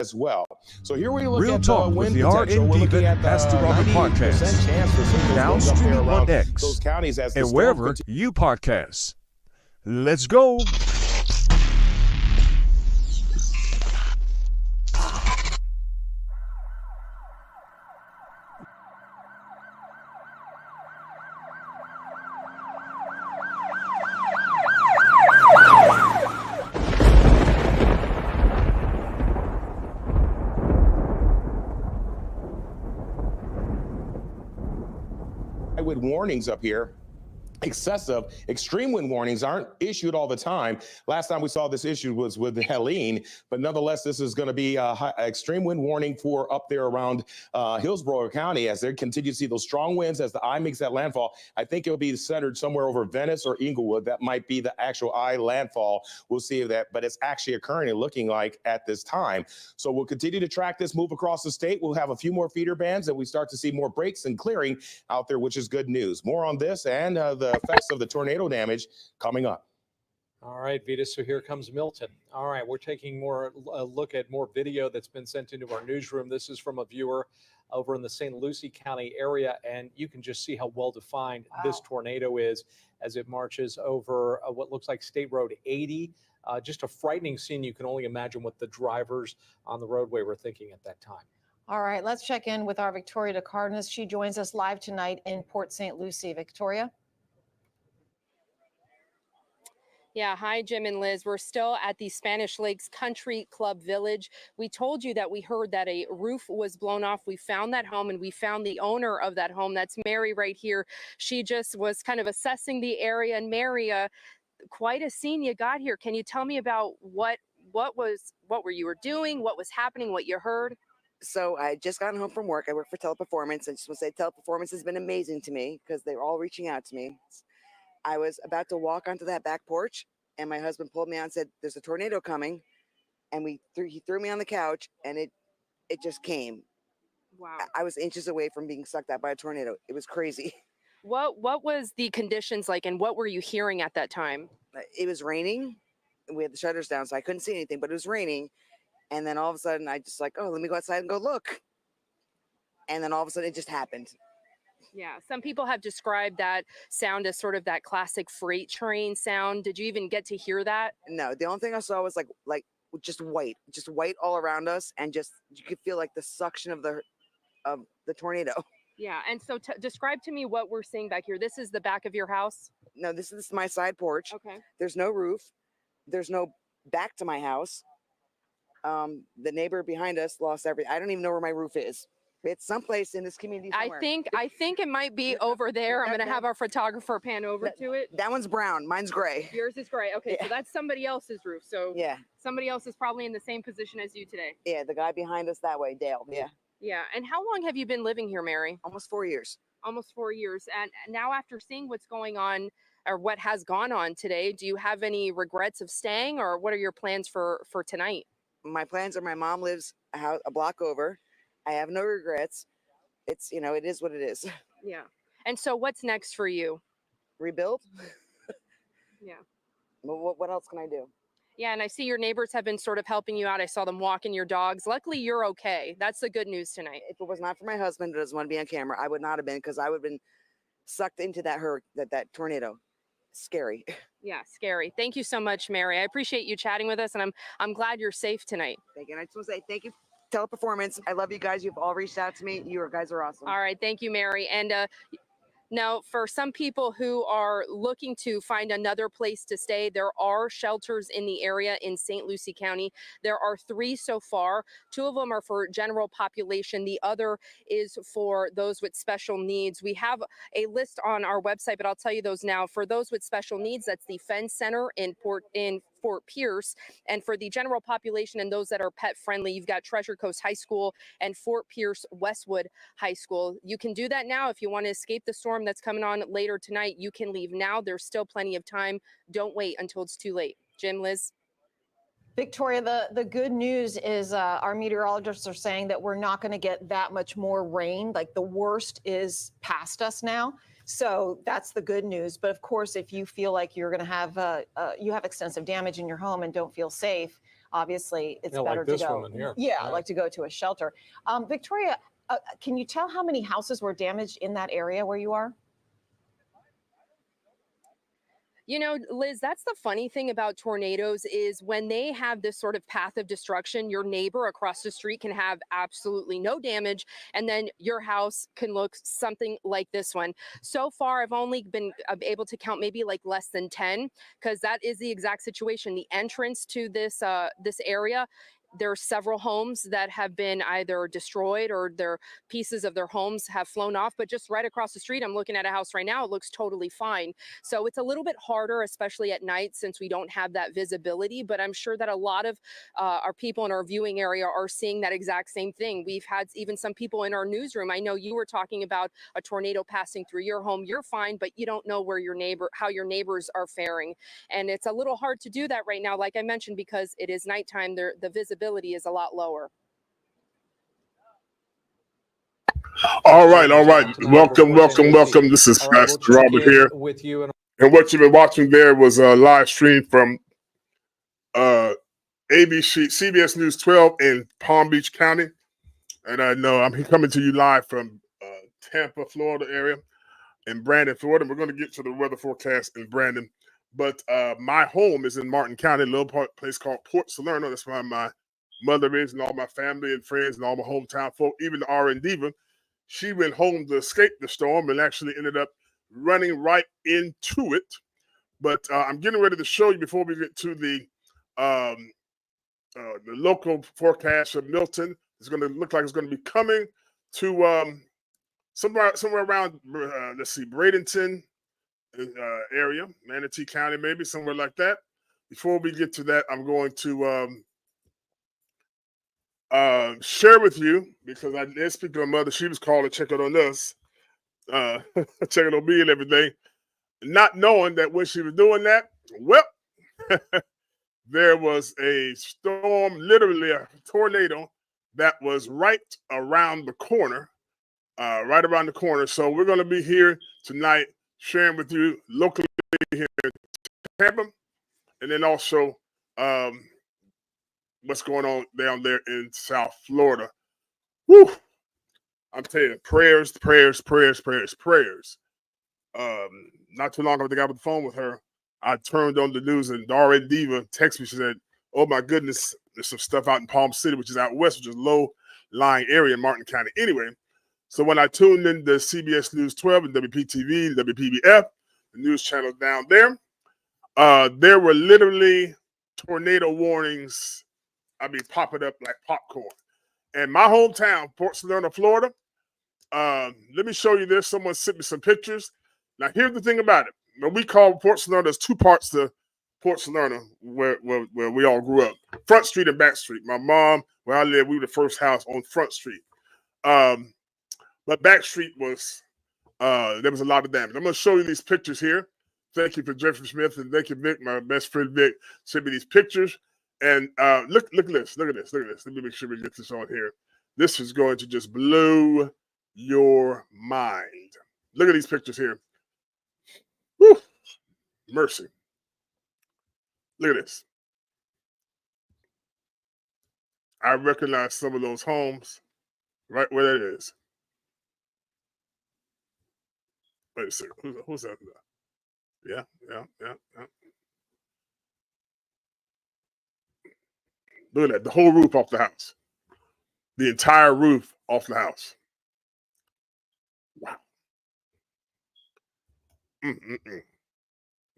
as well. So here we look Real at talk the with wind the potential. We're looking at the Pastor Robert 90% podcast. chance for some of those Now winds up there streaming around on X those counties as the and storm wherever continues. you podcast. Let's go. With warnings up here. Excessive extreme wind warnings aren't issued all the time. Last time we saw this issue was with Helene, but nonetheless, this is going to be an extreme wind warning for up there around Hillsborough County as they continue to see those strong winds as the eye makes that landfall. I think it'll be centered somewhere over Venice or Inglewood. That might be the actual eye landfall. We'll see that, but it's actually occurring and looking like at this time. So we'll continue to track this move across the state. We'll have a few more feeder bands and we start to see more breaks and clearing out there, which is good news. More on this and the effects of the tornado damage coming up. All right, Vita, so here comes Milton. All right, we're taking a look at more video that's been sent into our newsroom. This is from a viewer over in the St. Lucie County area, and you can just see how well-defined this tornado is as it marches over what looks like State Road 80. Just a frightening scene. You can only imagine what the drivers on the roadway were thinking at that time. All right, let's check in with our Victoria DeCardenas. She joins us live tonight in Port St. Lucie. Victoria? Yeah, hi, Jim and Liz. We're still at the Spanish Lakes Country Club Village. We told you that we heard that a roof was blown off. We found that home and we found the owner of that home. That's Mary right here. She just was kind of assessing the area. And Mary, quite a scene you got here. Can you tell me about what were you doing, what was happening, what you heard? So I just gotten home from work. I work for Teleperformance. I just want to say Teleperformance has been amazing to me because they're all reaching out to me. I was about to walk onto that back porch and my husband pulled me out and said, there's a tornado coming. And he threw me on the couch and it just came. Wow. I was inches away from being sucked out by a tornado. It was crazy. What was the conditions like and what were you hearing at that time? It was raining. We had the shutters down, so I couldn't see anything, but it was raining. And then all of a sudden I just like, oh, let me go outside and go look. And then all of a sudden it just happened. Yeah, some people have described that sound as sort of that classic freight train sound. Did you even get to hear that? No, the only thing I saw was like just white all around us, and just you could feel like the suction of the tornado. Yeah, and so describe to me what we're seeing back here. This is the back of your house? No, this is my side porch. Okay. There's no roof. There's no back to my house. The neighbor behind us lost everything. I don't even know where my roof is. It's someplace in this community somewhere. I think it might be over there. I'm going to have our photographer pan over to it. That one's brown. Mine's gray. Yours is gray. Okay, Yeah. so that's somebody else's roof. So Yeah. somebody else is probably in the same position as you today. Yeah, the guy behind us that way, Dale. Yeah. Yeah, and how long have you been living here, Mary? Almost 4 years. Almost 4 years. And now after seeing what's going on or what has gone on today, do you have any regrets of staying or what are your plans for tonight? My plans are my mom lives a block over. I have no regrets. It's, it is what it is. Yeah. And so what's next for you? Rebuild? Yeah. What else can I do? Yeah, and I see your neighbors have been sort of helping you out. I saw them walking your dogs. Luckily, you're okay. That's the good news tonight. If it was not for my husband who doesn't want to be on camera, I would not have been, because I would have been sucked into that tornado. Scary. Yeah, scary. Thank you so much, Mary. I appreciate you chatting with us, and I'm glad you're safe tonight. Thank you. And I just want to say thank you, Teleperformance. I love you guys. You've all reached out to me. You guys are awesome. All right. Thank you, Mary. And now, for some people who are looking to find another place to stay, there are shelters in the area in St. Lucie County. There are 3 so far. 2 of them are for general population. The other is for those with special needs. We have a list on our website, but I'll tell you those now. For those with special needs, that's the Fenn Center in Fort Pierce. And for the general population and those that are pet friendly, you've got Treasure Coast High School and Fort Pierce Westwood High School. You can do that now. If you want to escape the storm that's coming on later tonight, you can leave now. There's still plenty of time. Don't wait until it's too late. Jim, Liz? Victoria, the good news is our meteorologists are saying that we're not going to get that much more rain. Like the worst is past us now. So that's the good news. But of course, if you feel like you're going to have you have extensive damage in your home and don't feel safe, obviously it's Yeah, like better this to go. woman here. Yeah, Yeah. like to go to a shelter. Victoria, can you tell how many houses were damaged in that area where you are? You know, Liz, that's the funny thing about tornadoes is when they have this sort of path of destruction, your neighbor across the street can have absolutely no damage, and then your house can look something like this one. So far, I've only been able to count maybe like less than 10, because that is the exact situation. The entrance to this this area, there are several homes that have been either destroyed or their pieces of their homes have flown off. But just right across the street, I'm looking at a house right now. It looks totally fine. So it's a little bit harder, especially at night, since we don't have that visibility. But I'm sure that a lot of our people in our viewing area are seeing that exact same thing. We've had even some people in our newsroom. I know you were talking about a tornado passing through your home. You're fine, but you don't know where how your neighbors are faring. And it's a little hard to do that right now, like I mentioned, because it is nighttime. The visibility is a lot lower. All right. Welcome. This is All right, we'll Pastor check Robert in here. with you. And what you've been watching there was a live stream from ABC, CBS News 12 in Palm Beach County. And I know I'm coming to you live from Tampa, Florida area, and Brandon, Florida. We're going to get to the weather forecast in Brandon. But my home is in Martin County, a little place called Port Salerno. That's where my mother is, and all my family and friends and all my hometown folk, even the RN Diva. She went home to escape the storm and actually ended up running right into it. But I'm getting ready to show you before we get to the local forecast of Milton. It's going to look like it's going to be coming to somewhere around, let's see, Bradenton area, Manatee County, maybe somewhere like that. Before we get to that, I'm going to share with you, because I did speak to my mother. She was called to check it on us, checking on me and everything, not knowing that when she was doing that, well, there was a storm, literally a tornado that was right around the corner, So we're going to be here tonight sharing with you locally here in Tampa, and then also what's going on down there in South Florida. Whew. I'm telling you, prayers. Not too long ago, I got on the phone with her. I turned on the news, and Dara Diva texted me. She said, "Oh my goodness, there's some stuff out in Palm City, which is out west, which is low-lying area in Martin County." Anyway, so when I tuned in to CBS News 12 and WPTV and WPBF, the news channels down there, there were literally tornado warnings. I mean, popping up like popcorn. And my hometown, Port Salerno, Florida. Let me show you this. Someone sent me some pictures. Now, here's the thing about it. When we call Port Salerno, there's two parts to Port Salerno where we all grew up. Front Street and Back Street. My mom, where I live, we were the first house on Front Street. But Back Street was, there was a lot of damage. I'm going to show you these pictures here. Thank you for Jeffrey Smith, and thank you, Vic, my best friend Vic, sent me these pictures. And look at this. Let me make sure we get this on here. This is going to just blow your mind. Look at these pictures here. Whew. Mercy. Look at this. I recognize some of those homes right where that is. Wait a second. Who's that? Yeah. Look at that. The whole roof off the house. The entire roof off the house. Wow.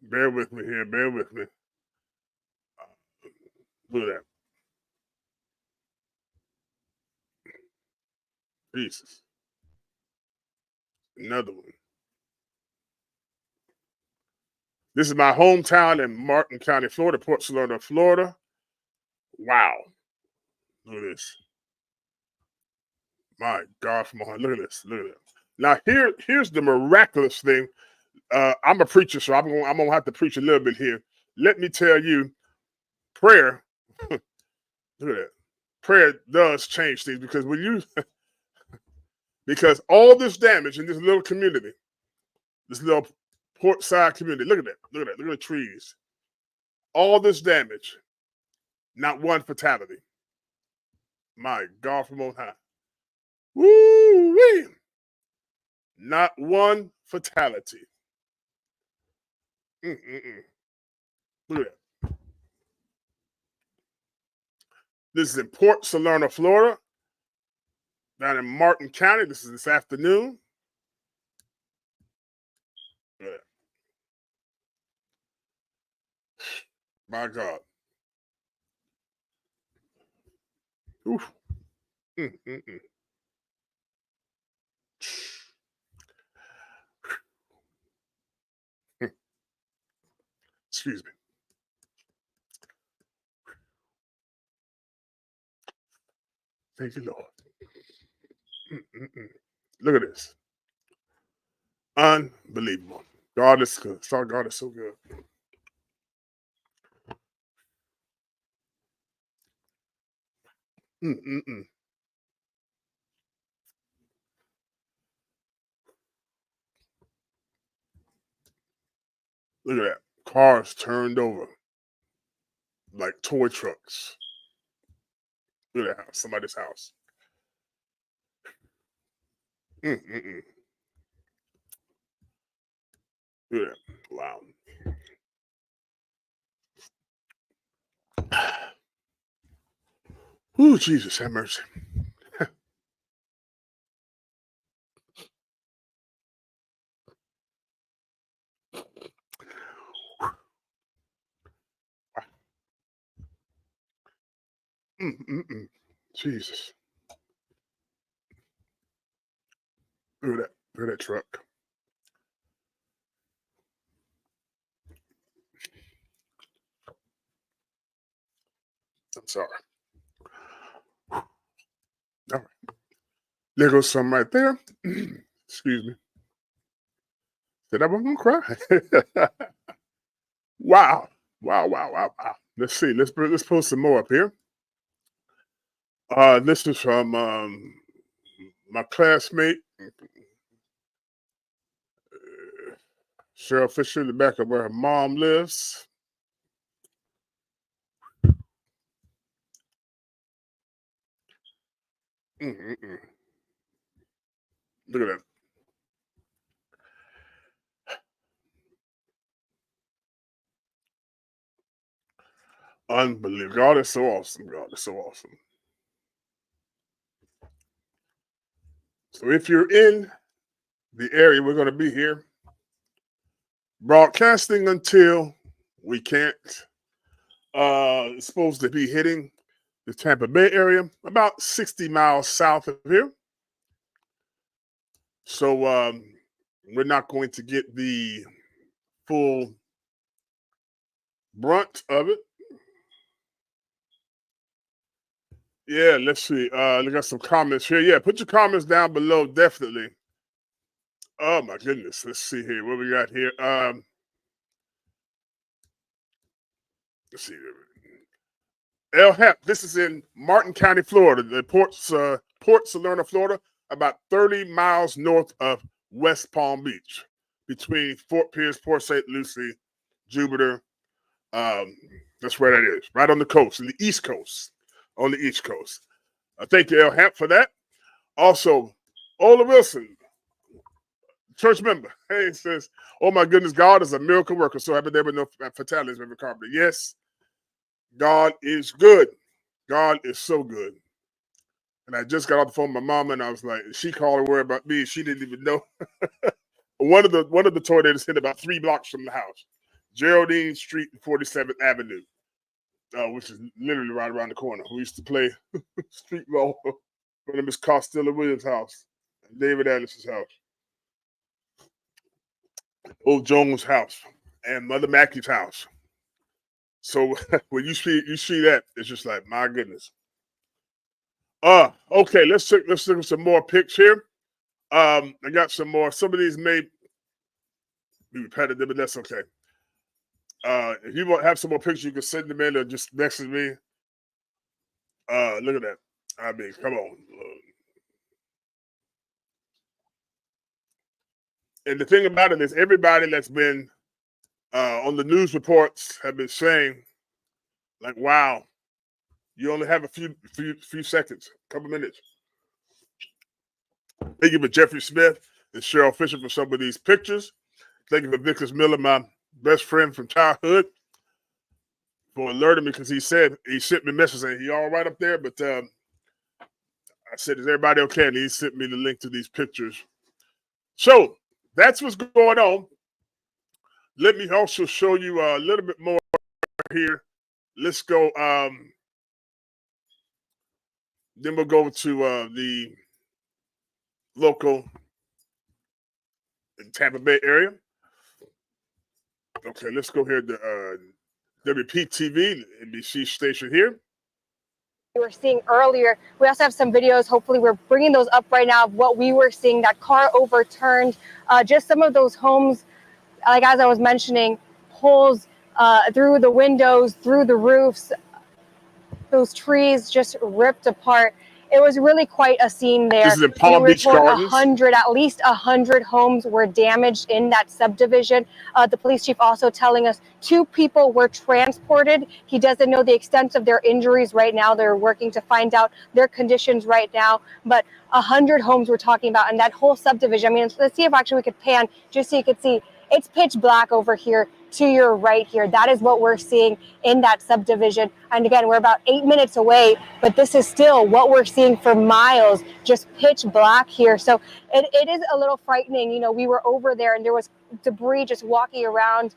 Bear with me here. Bear with me. Look at that. Jesus. Another one. This is my hometown in Martin County, Florida, Port Salerno, Florida. Wow. Look at this. My God, from on. Look at this. Look at this. Now, here's the miraculous thing. I'm a preacher, so I'm gonna have to preach a little bit here. Let me tell you, prayer, look at that. Prayer does change things, because when you because all this damage in this little community, this little port side community, look at that. Look at the trees. All this damage. Not one fatality. My God from on high. Woo-wee. Not one fatality. Mm-mm-mm. Look at that. This is in Port Salerno, Florida, down in Martin County. This is this afternoon. Look at that. My God. Oof. Mm-mm-mm. Excuse me. Thank you, Lord. Mm-mm-mm. Look at this. Unbelievable. God is good. Sorry, God is so good. Mm-mm-mm. Look at that. Cars turned over like toy trucks. Look at that house. Somebody's house. Mm-mm-mm. Look at that. Wow. Ooh, Jesus, have mercy. Mm-mm-mm. Jesus. Look at that. Look at that truck. I'm sorry. All right. There goes some right there. Excuse me. Said I wasn't gonna cry. Wow. Wow, wow, wow, wow. Let's see. Let's post some more up here. This is from my classmate, Cheryl Fisher, in the back of where her mom lives. Mm-mm-mm. Look at that. Unbelievable. God is so awesome. God is so awesome. So if you're in the area, we're going to be here broadcasting until we can't. It's supposed to be hitting the Tampa Bay area, about 60 miles south of here. So we're not going to get the full brunt of it. Yeah, let's see. Look at some comments here. Yeah, put your comments down below, definitely. Oh my goodness. Let's see here. What we got here? Let's see. El Hep. This is in Martin County, Florida. The Port Salerno, Florida, about 30 miles north of West Palm Beach, between Fort Pierce, Port St. Lucie, Jupiter. That's where that is, right on the coast, in the East Coast, on the East Coast. Thank you, El Hep, for that. Also, Ola Wilson, church member. Hey, it says, "Oh my goodness, God is a miracle worker." So happy there were no fatalities with the carpenter. Yes, God is good. God is so good. And I just got off the phone with my mama, and I was like, she called and worried about me. She didn't even know. one of the tornadoes hit about 3 blocks from the house, Geraldine Street and 47th Avenue, which is literally right around the corner. We used to play street ball from Miss Costello Williams' house, and David Anderson's house, Old Jones' house, and Mother Mackey's house. So when you see that, it's just like, my goodness. Okay, let's look at some more pics here. I got some more. Some of these may be repetitive, but that's okay. If you want to have some more pictures, you can send them in or just message me. Look at that. I mean, come on. And the thing about it is, everybody that's been on the news reports have been saying, like, wow, You only have a few seconds, a couple minutes. Thank you for Jeffrey Smith and Cheryl Fisher for some of these pictures. Thank you for Nicholas Miller, my best friend from childhood, for alerting me, because he sent me a message saying he all right up there, but I said, is everybody okay? And he sent me the link to these pictures. So that's what's going on. Let me also show you a little bit more here. Let's go. Then we'll go to the local in Tampa Bay area. Okay, let's go here to WPTV, NBC station here. We were seeing earlier. We also have some videos. Hopefully we're bringing those up right now of what we were seeing. That car overturned. Just some of those homes, like as I was mentioning, holes through the windows, through the roofs. Those trees just ripped apart. It was really quite a scene there. This is in Palm Beach Gardens. At least 100 homes were damaged in that subdivision. The police chief also telling us 2 people were transported. He doesn't know the extent of their injuries right now. They're working to find out their conditions right now. But 100 homes we're talking about, and that whole subdivision. I mean, let's see if actually we could pan just so you could see. It's pitch black over here to your right here. That is what we're seeing in that subdivision. And again, we're about 8 minutes away, but this is still what we're seeing for miles, just pitch black here. So it is a little frightening. You know, we were over there and there was debris just walking around.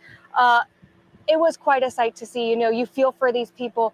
It was quite a sight to see. You know, you feel for these people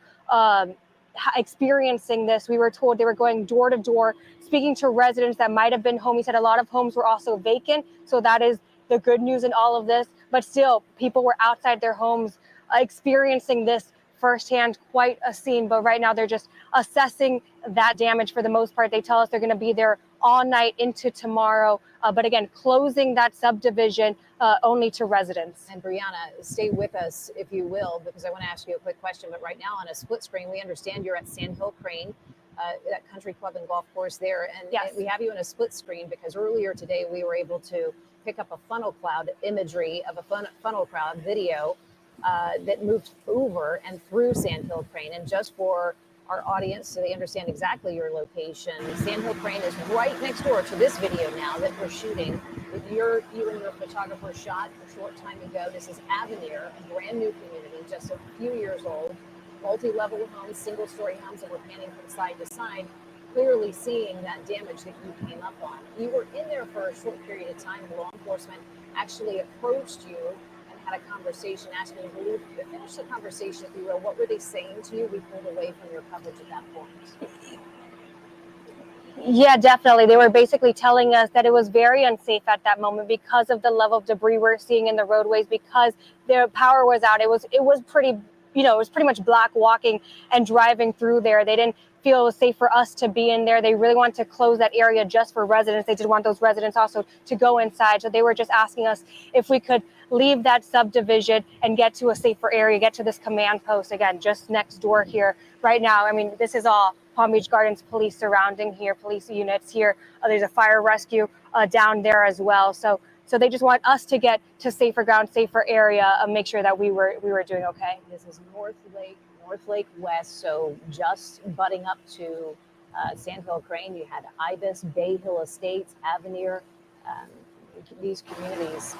experiencing this. We were told they were going door to door, speaking to residents that might have been home. He said a lot of homes were also vacant. So that is the good news in all of this, but still people were outside their homes experiencing this firsthand. Quite a scene, but right now they're just assessing that damage for the most part. They tell us they're going to be there all night into tomorrow, but again, closing that subdivision only to residents. And Brianna, stay with us if you will, because I want to ask you a quick question, but right now on a split screen, we understand you're at Sandhill Crane, that country club and golf course there, and, yes, and we have you in a split screen because earlier today we were able to pick up a funnel cloud imagery of a funnel cloud video that moved over and through Sandhill Crane. And just for our audience, so they understand exactly your location, Sandhill Crane is right next door to this video now that we're shooting. With you and your photographer shot a short time ago. This is Avenir, a brand new community, just a few years old, multi-level homes, single-story homes, and we're panning from side to side, clearly seeing that damage that you came up on. You were in there for a short period of time. Law enforcement actually approached you and had a conversation, asking you to finish the conversation, if you will. What were they saying to you? We pulled away from your coverage at that point. Yeah, definitely. They were basically telling us that it was very unsafe at that moment because of the level of debris we're seeing in the roadways, because their power was out. It was pretty, you know, it was pretty much black walking and driving through there. They didn't feel it was safe for us to be in there. They really wanted to close that area just for residents. They did want those residents also to go inside. So they were just asking us if we could leave that subdivision and get to a safer area, get to this command post, again, just next door here right now. I mean, this is all Palm Beach Gardens police surrounding here, police units here. There's a fire rescue down there as well. So they just want us to get to safer ground, safer area, make sure that we were doing okay. This is North Lake West, so just butting up to Sandhill Crane. You had Ibis, Bay Hill Estates, Avenir, these communities.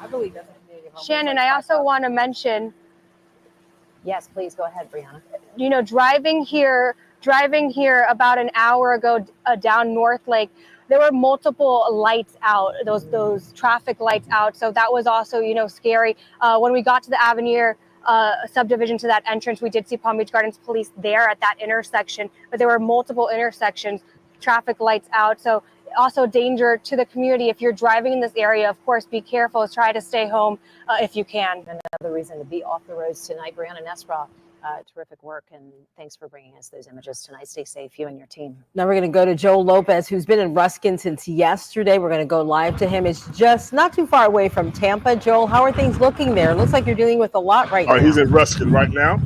I believe that's a community home. Shannon, I also want to mention. Yes, please go ahead, Brianna. You know, driving here about an hour ago down North Lake, there were multiple lights out, those traffic lights out. So that was also, you know, scary. When we got to the Avenir subdivision, to that entrance, we did see Palm Beach Gardens police there at that intersection, but there were multiple intersections, traffic lights out. So also danger to the community. If you're driving in this area, of course, be careful. Try to stay home if you can. Another reason to be off the roads tonight. Brianna Nesra, terrific work, and thanks for bringing us those images tonight. Stay safe, you and your team. Now we're going to go to Joe Lopez, who's been in Ruskin since yesterday. We're going to go live to him. It's just not too far away from Tampa. Joel, how are things looking there? It looks like you're dealing with a lot right now. He's in Ruskin right now.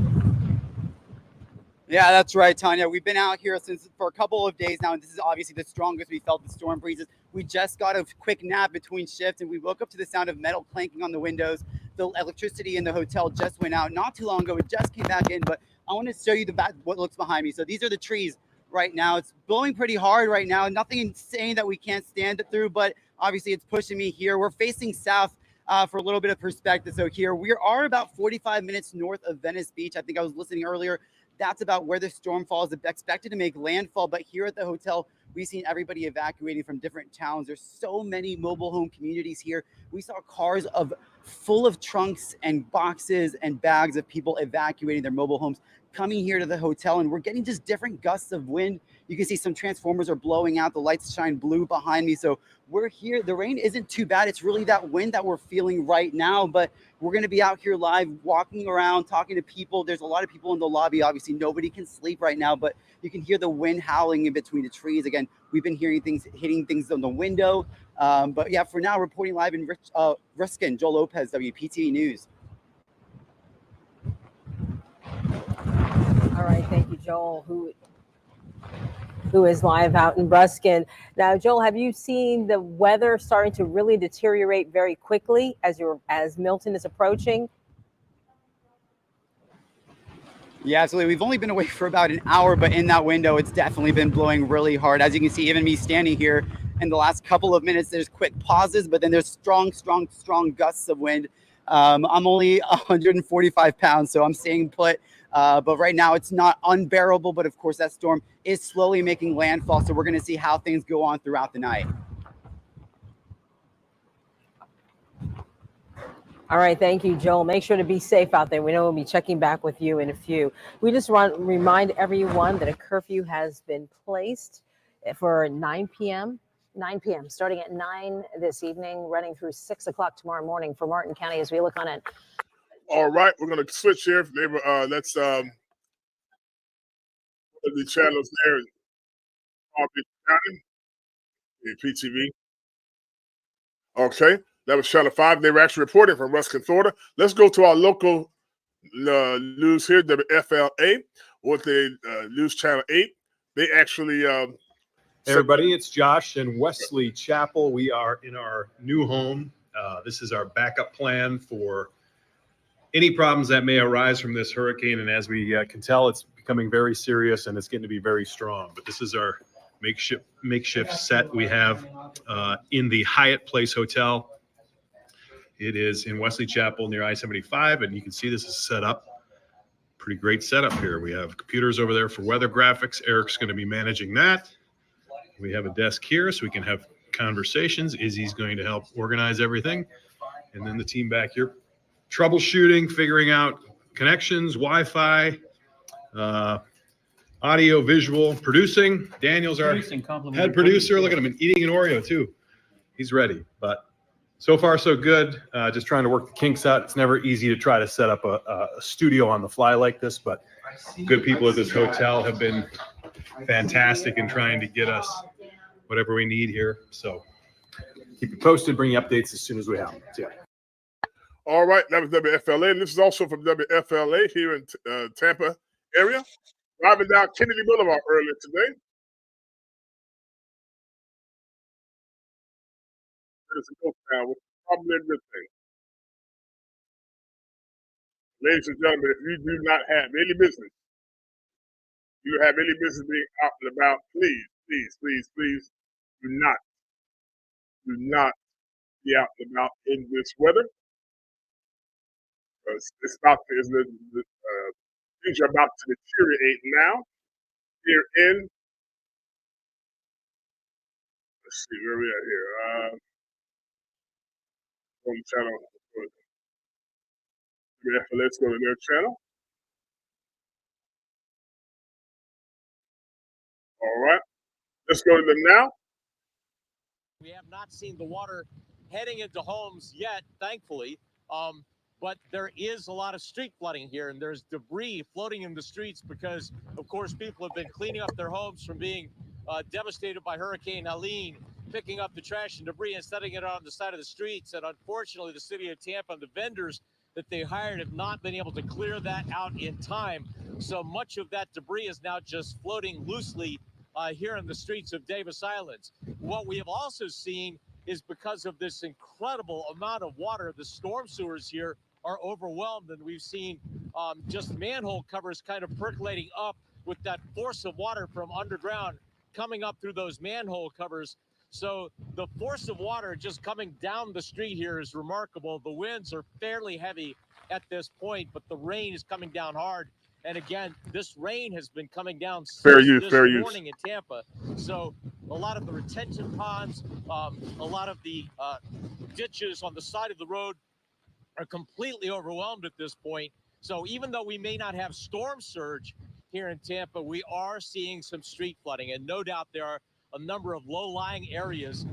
Yeah, that's right, Tanya. We've been out here for a couple of days now, and this is obviously the strongest we felt the storm breezes. We just got a quick nap between shifts, and we woke up to the sound of metal clanking on the windows. the electricity in the hotel just went out not too long ago. It just came back in, but I want to show you what looks behind me. So these are the trees right now. It's blowing pretty hard right now. Nothing insane that we can't stand it through, but obviously it's pushing me here. We're facing south for a little bit of perspective. So here we are about 45 minutes north of Venice Beach. I think I was listening earlier. That's about where the storm fall is expected to make landfall. But here at the hotel, we've seen everybody evacuating from different towns. There's so many mobile home communities here. We saw cars full of trunks and boxes and bags of people evacuating their mobile homes, coming here to the hotel, and we're getting just different gusts of wind. You can see some transformers are blowing out. The lights shine blue behind me. So we're here. The rain isn't too bad. It's really that wind that we're feeling right now, but we're going to be out here live, walking around, talking to people. There's a lot of people in the lobby. Obviously, nobody can sleep right now, but you can hear the wind howling in between the trees. Again, we've been hearing things, hitting things on the window. But yeah, for now, reporting live in Ruskin, Joel Lopez, WPTV News. All right, thank you, Joel, who is live out in Ruskin. Now, Joel, have you seen the weather starting to really deteriorate very quickly as Milton is approaching? Yeah, absolutely. We've only been away for about an hour, but in that window, it's definitely been blowing really hard. As you can see, even me standing here in the last couple of minutes, there's quick pauses, but then there's strong gusts of wind. I'm only 145 pounds, so I'm staying put. But right now it's not unbearable, but of course that storm is slowly making landfall. So we're going to see how things go on throughout the night. All right, thank you, Joel. Make sure to be safe out there. We know we'll be checking back with you in a few. We just want to remind everyone that a curfew has been placed for 9 p.m. 9 p.m. starting at 9 this evening, running through 6 o'clock tomorrow morning for Martin County as we look on it. All right, we're going to switch here. Let's the channels there. PTV. Okay, that was Channel 5. They were actually reporting from Ruskin, Florida. Let's go to our local news here, WFLA, with the News Channel 8. They actually. Hey everybody, it's Josh in Wesley Chapel. We are in our new home. This is our backup plan for any problems that may arise from this hurricane. And as we can tell, it's becoming very serious and it's getting to be very strong. But this is our makeshift set we have in the Hyatt Place Hotel. It is in Wesley Chapel near I-75, and you can see this is set up. Pretty great setup here. We have computers over there for weather graphics. Eric's going to be managing that. We have a desk here so we can have conversations. Izzy's going to help organize everything. And then the team back here troubleshooting, figuring out connections, Wi-Fi, audio, visual, producing. Daniel's our head producer. Look at him, eating an Oreo too. He's ready, but so far so good. Just trying to work the kinks out. It's never easy to try to set up a studio on the fly like this, but good people at this hotel have been fantastic in trying to get us whatever we need here. So keep you posted, bring you updates as soon as we have them. See ya. All right, that was WFLA. And this is also from WFLA here in Tampa area. Driving down Kennedy Boulevard earlier today. It's a ghost town, which is probably a good thing. Ladies and gentlemen, if you do not have any business, being out and about, please do not be out and about in this weather. It's about the things are about to deteriorate now. Here in, let's see where we are here. On the channel, let's go to their channel. All right, let's go to them now. We have not seen the water heading into homes yet, thankfully. But there is a lot of street flooding here, and there's debris floating in the streets because, of course, people have been cleaning up their homes from being devastated by Hurricane Helene, picking up the trash and debris and setting it on the side of the streets. And unfortunately, the city of Tampa and the vendors that they hired have not been able to clear that out in time. So much of that debris is now just floating loosely here in the streets of Davis Islands. What we have also seen is because of this incredible amount of water, the storm sewers here are overwhelmed, and we've seen just manhole covers kind of percolating up with that force of water from underground coming up through those manhole covers. So the force of water just coming down the street here is remarkable. The winds are fairly heavy at this point, but the rain is coming down hard. And again, this rain has been coming down since this morning in Tampa. So a lot of the retention ponds, a lot of the ditches on the side of the road are completely overwhelmed at this point. So even though we may not have storm surge here in Tampa, we are seeing some street flooding. And no doubt there are a number of low-lying areas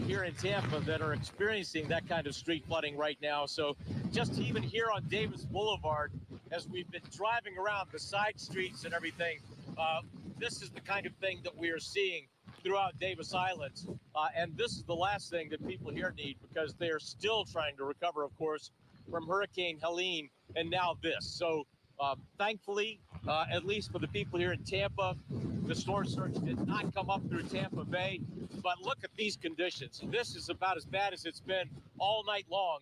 here in Tampa that are experiencing that kind of street flooding right now. So just even here on Davis Boulevard, as we've been driving around the side streets and everything, this is the kind of thing that we are seeing throughout Davis Islands. And this is the last thing that people here need, because they are still trying to recover, of course, from Hurricane Helene and now this. So thankfully, at least for the people here in Tampa, the storm surge did not come up through Tampa Bay. But look at these conditions. This is about as bad as it's been all night long.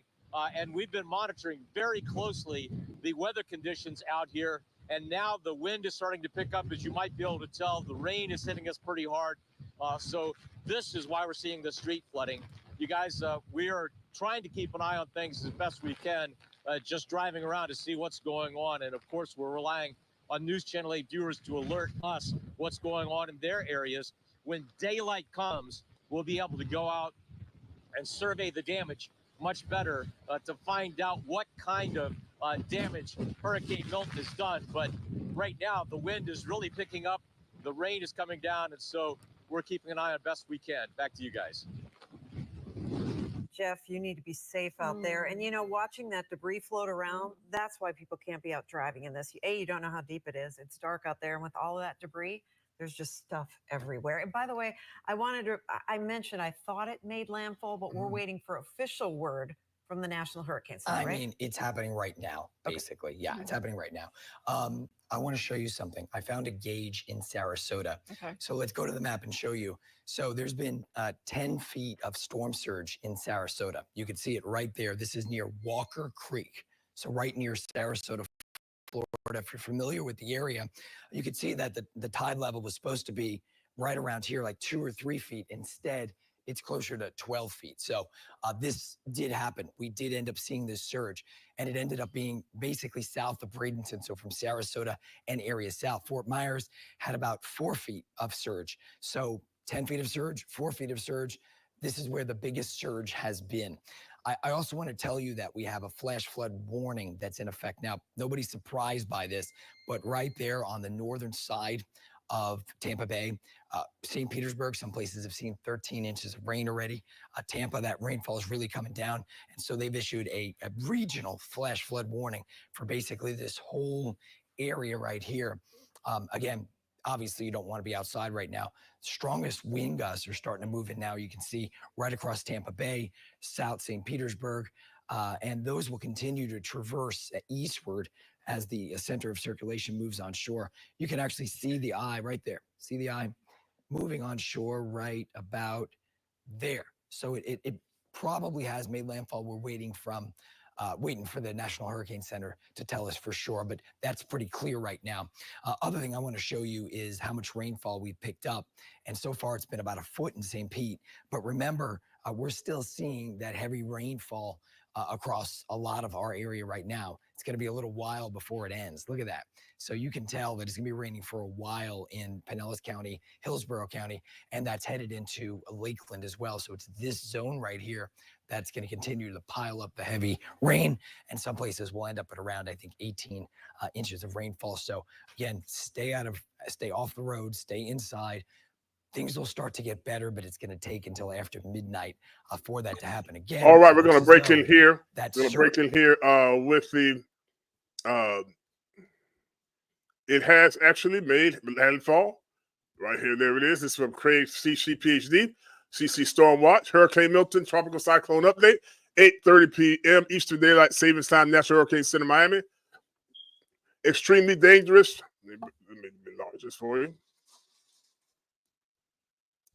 And we've been monitoring very closely the weather conditions out here. And now the wind is starting to pick up, as you might be able to tell. The rain is hitting us pretty hard. So this is why we're seeing the street flooding. You guys, we are trying to keep an eye on things as best we can, just driving around to see what's going on. And of course, we're relying on News Channel 8 viewers to alert us what's going on in their areas. When daylight comes, we'll be able to go out and survey the damage much better to find out what kind of damage Hurricane Milton has done. But right now, the wind is really picking up. The rain is coming down, and so we're keeping an eye on best we can. Back to you guys. Jeff, you need to be safe out there. And, you know, watching that debris float around, that's why people can't be out driving in this. You don't know how deep it is. It's dark out there. And with all of that debris, there's just stuff everywhere. And by the way, I mentioned I thought it made landfall, but we're waiting for official word from the National Hurricane Center, right? I mean, it's happening right now, basically. Okay. Yeah, it's happening right now. I want to show you something. I found a gauge in Sarasota. Okay. So let's go to the map and show you. So there's been 10 feet of storm surge in Sarasota. You can see it right there. This is near Walker Creek. So right near Sarasota, Florida. If you're familiar with the area, you could see that the tide level was supposed to be right around here, like 2 or 3 feet. Instead, it's closer to 12 feet. So this did happen. We did end up seeing this surge, and it ended up being basically south of Bradenton. So from Sarasota and area south, Fort Myers had about 4 feet of surge. So 10 feet of surge, 4 feet of surge. This is where the biggest surge has been. I also want to tell you that we have a flash flood warning that's in effect now. Nobody's surprised by this, but right there on the northern side of Tampa Bay, St. Petersburg, some places have seen 13 inches of rain already. Tampa, that rainfall is really coming down. And so they've issued a regional flash flood warning for basically this whole area right here. Again, obviously you don't want to be outside right now. Strongest wind gusts are starting to move in now. You can see right across Tampa Bay, South St. Petersburg, and those will continue to traverse eastward as the center of circulation moves on shore. You can actually see the eye right there. See the eye moving on shore right about there. So it probably has made landfall. We're waiting for the National Hurricane Center to tell us for sure, but that's pretty clear right now. Other thing I want to show you is how much rainfall we've picked up. And so far it's been about 1 foot in St. Pete. But remember, we're still seeing that heavy rainfall across a lot of our area right now. It's going to be a little while before it ends. Look at that. So you can tell that it's going to be raining for a while in Pinellas County, Hillsborough County, and that's headed into Lakeland as well. So it's this zone right here that's going to continue to pile up the heavy rain, and some places will end up at around, I think, 18 inches of rainfall. So again, stay off the road, stay inside. Things will start to get better, but it's going to take until after midnight for that to happen again. All right, we're going to break in here. That's we're going to break in here with the. It has actually made landfall. Right here, there it is. This is from Craig CC PhD, CC Storm Watch, Hurricane Milton, Tropical Cyclone Update, 8:30 p.m. Eastern Daylight Savings Time, National Hurricane Center, Miami. Extremely dangerous. Let me enlarge this for you.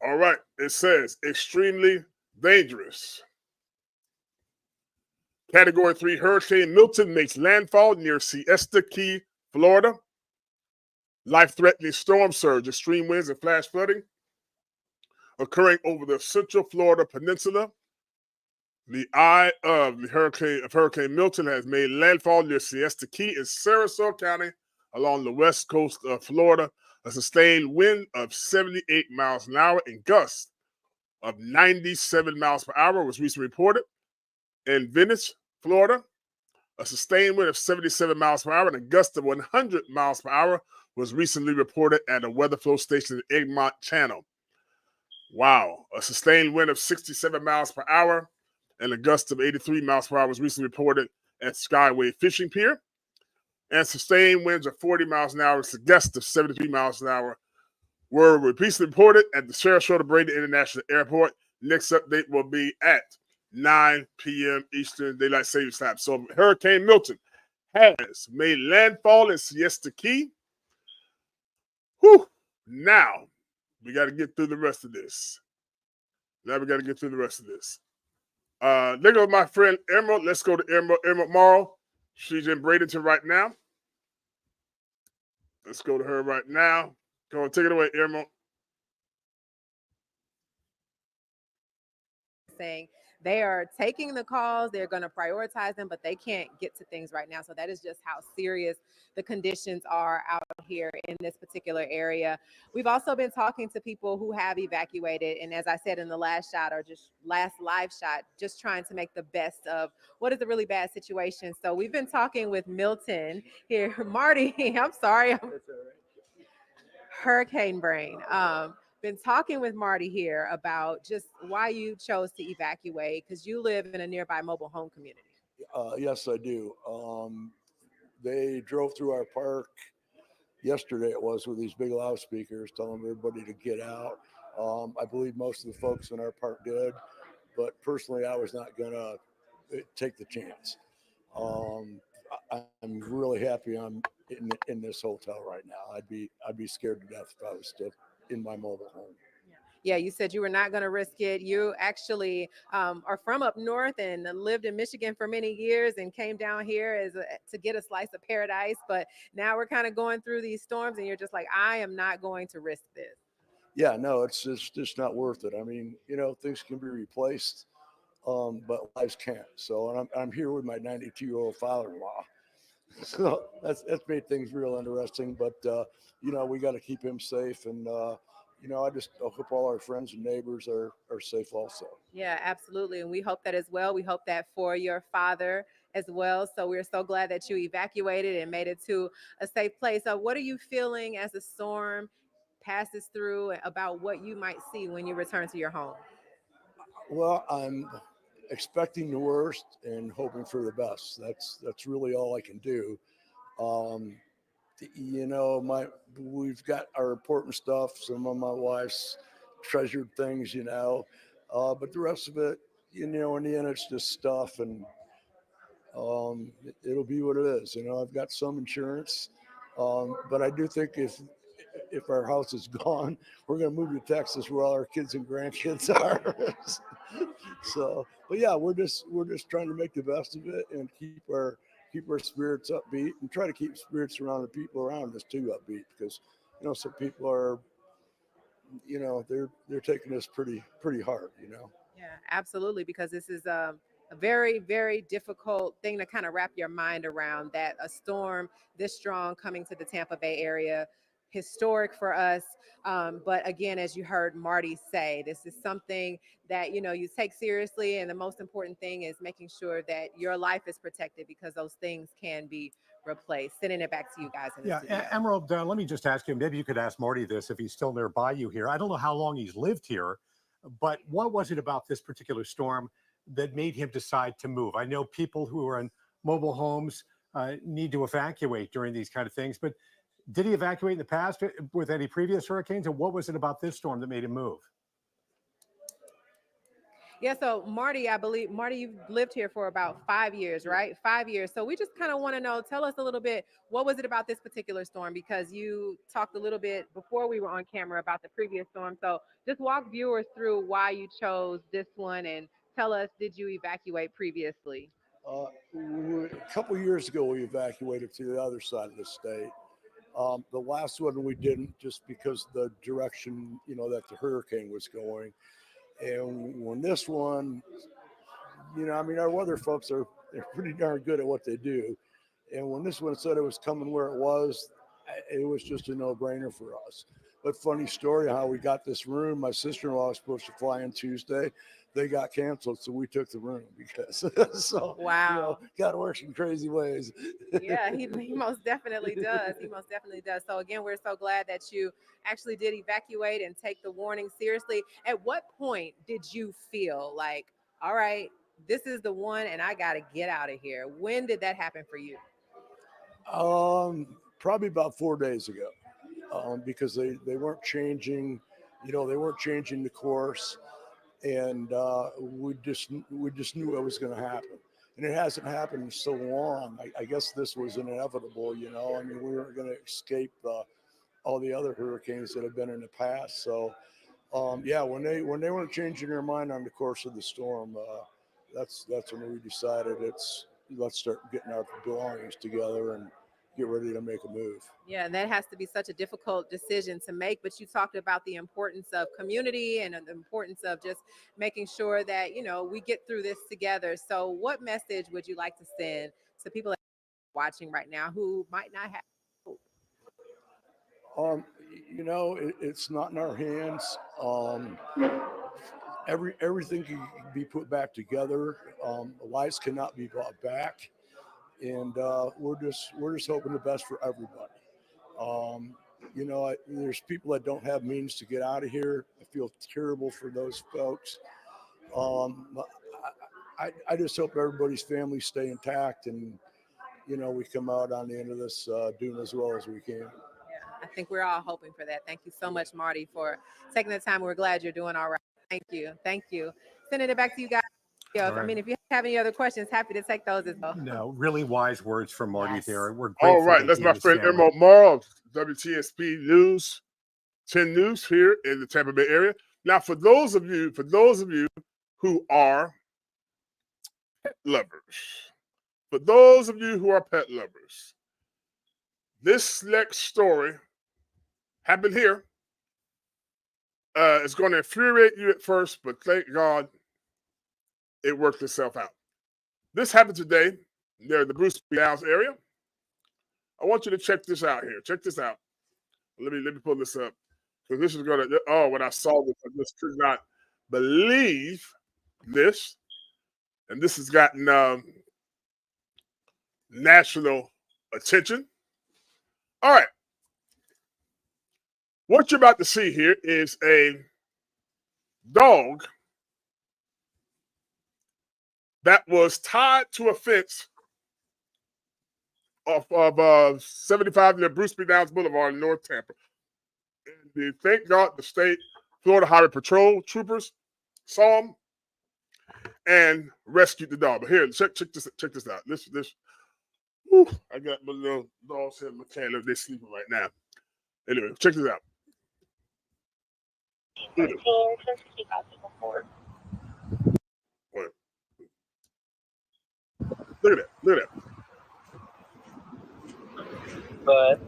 All right, it says extremely dangerous. Category 3 Hurricane Milton makes landfall near Siesta Key, Florida. Life-threatening storm surge, extreme winds and flash flooding occurring over the central Florida peninsula. The eye of Hurricane Milton has made landfall near Siesta Key in Sarasota County along the west coast of Florida. A sustained wind of 78 miles an hour and gusts of 97 miles per hour was recently reported. In Venice, Florida, a sustained wind of 77 miles per hour and a gust of 100 miles per hour was recently reported at a weather flow station in Egmont Channel. Wow. A sustained wind of 67 miles per hour and a gust of 83 miles per hour was recently reported at Skyway Fishing Pier. And sustained winds of 40 miles an hour and a gust of 73 miles an hour were recently reported at the Sarasota Brady International Airport. Next update will be at 9 p.m. Eastern Daylight Savings Time. So Hurricane Milton has made landfall in Siesta Key. Whew. Now, we got to get through the rest of this. There goes my friend Emerald. Let's go to Emerald Morrow. She's in Bradenton right now. Let's go to her right now. Go on, take it away, Emerald. Saying they are taking the calls, they're going to prioritize them, but they can't get to things right now. So that is just how serious the conditions are out here in this particular area. We've also been talking to people who have evacuated, and as I said in the last shot, or just last live shot, just trying to make the best of what is a really bad situation. So we've been talking with Milton here. Marty, I'm sorry, hurricane brain. Been talking with Marty here about just why you chose to evacuate, because you live in a nearby mobile home community. Yes, I do. They drove through our park yesterday, it was, with these big loudspeakers telling everybody to get out. I believe most of the folks in our park did, but personally, I was not going to take the chance. I'm really happy I'm in this hotel right now. I'd be scared to death if I was still in my mobile home. Yeah, you said you were not going to risk it. You actually are from up north and lived in Michigan for many years and came down here to get a slice of paradise. But now we're kind of going through these storms and you're just like, I am not going to risk this. Yeah, no, it's just not worth it. I mean, things can be replaced, but lives can't. So, and I'm here with my 92-year-old father-in-law. So that's made things real interesting. But we got to keep him safe, and I hope all our friends and neighbors are safe also. Yeah, absolutely. And we hope that as well. We hope that for your father as well. So we're so glad that you evacuated and made it to a safe place. So what are you feeling as the storm passes through about what you might see when you return to your home? Well, I'm expecting the worst and hoping for the best. That's really all I can do. We've got our important stuff, some of my wife's treasured things, but the rest of it, in the end, it's just stuff, and it'll be what it is. I've got some insurance, but I do think if our house is gone, we're going to move to Texas where all our kids and grandkids are. So, but yeah, we're just trying to make the best of it and keep our spirits upbeat and try to keep spirits around the people around us too upbeat, because some people are they're taking this pretty hard. Yeah, absolutely, because this is a very, very difficult thing to kind of wrap your mind around, that a storm this strong coming to the Tampa Bay area, historic for us. But again, as you heard Marty say, this is something that, you take seriously. And the most important thing is making sure that your life is protected, because those things can be replaced. Sending it back to you guys in the studio. Emerald, let me just ask you, maybe you could ask Marty this if he's still nearby you here. I don't know how long he's lived here, but what was it about this particular storm that made him decide to move? I know people who are in mobile homes need to evacuate during these kind of things, but did he evacuate in the past with any previous hurricanes? And what was it about this storm that made him move? Yeah, so Marty, I believe, Marty, you've lived here for about 5 years, right? 5 years. So we just kind of want to know, tell us a little bit, what was it about this particular storm? Because you talked a little bit before we were on camera about the previous storm. So just walk viewers through why you chose this one, and tell us, did you evacuate previously? A couple years ago, we evacuated to the other side of the state. The last one we didn't, just because the direction, that the hurricane was going. And when this one, our weather folks they're pretty darn good at what they do. And when this one said it was coming where it was just a no-brainer for us. But funny story how we got this room. My sister-in-law was supposed to fly in Tuesday. They got canceled, so we took the room because Wow. God works in crazy ways. Yeah, he most definitely does. He most definitely does. So again, we're so glad that you actually did evacuate and take the warning seriously. At what point did you feel like, all right, this is the one and I got to get out of here? When did that happen for you? Probably about 4 days ago, because they weren't changing, they weren't changing the course, and we just knew it was going to happen, and it hasn't happened in so long. I guess this was inevitable, we weren't going to escape all the other hurricanes that have been in the past. So, yeah, when they weren't changing their mind on the course of the storm, that's when we decided let's start getting our belongings together and get ready to make a move. Yeah, and that has to be such a difficult decision to make. But you talked about the importance of community and the importance of just making sure that, we get through this together. So what message would you like to send to people that are watching right now who might not have hope? It's not in our hands. Everything can be put back together. Lives cannot be brought back. And we're just hoping the best for everybody. There's people that don't have means to get out of here. I feel terrible for those folks. I just hope everybody's families stay intact, and we come out on the end of this doing as well as we can. Yeah, I think we're all hoping for that. Thank you so much, Marty, for taking the time. We're glad you're doing all right. Thank you. Sending it back to you guys. Right. If you have any other questions, happy to take those as well. No, really wise words from Marty there. We're grateful. All right, that's my friend Emerald Morrow of WTSP News, 10 News here in the Tampa Bay area. Now, for those of you who are pet lovers, this next story happened here. It's going to infuriate you at first, but thank God it worked itself out. This happened today near the Bruce B. Downs area. I want you to check this out here. Check this out. Let me pull this up, because this is going to. When I saw this, I just could not believe this, and this has gotten national attention. All right, what you're about to see here is a dog that was tied to a fence off of 75 near Bruce B. Downs Boulevard in North Tampa. And thank God the state Florida Highway Patrol troopers saw him and rescued the dog. But here, check this out. This. Whew, I got my little dogs here in my can. They're sleeping right now. Anyway, check this out. Look at that. Look at that. But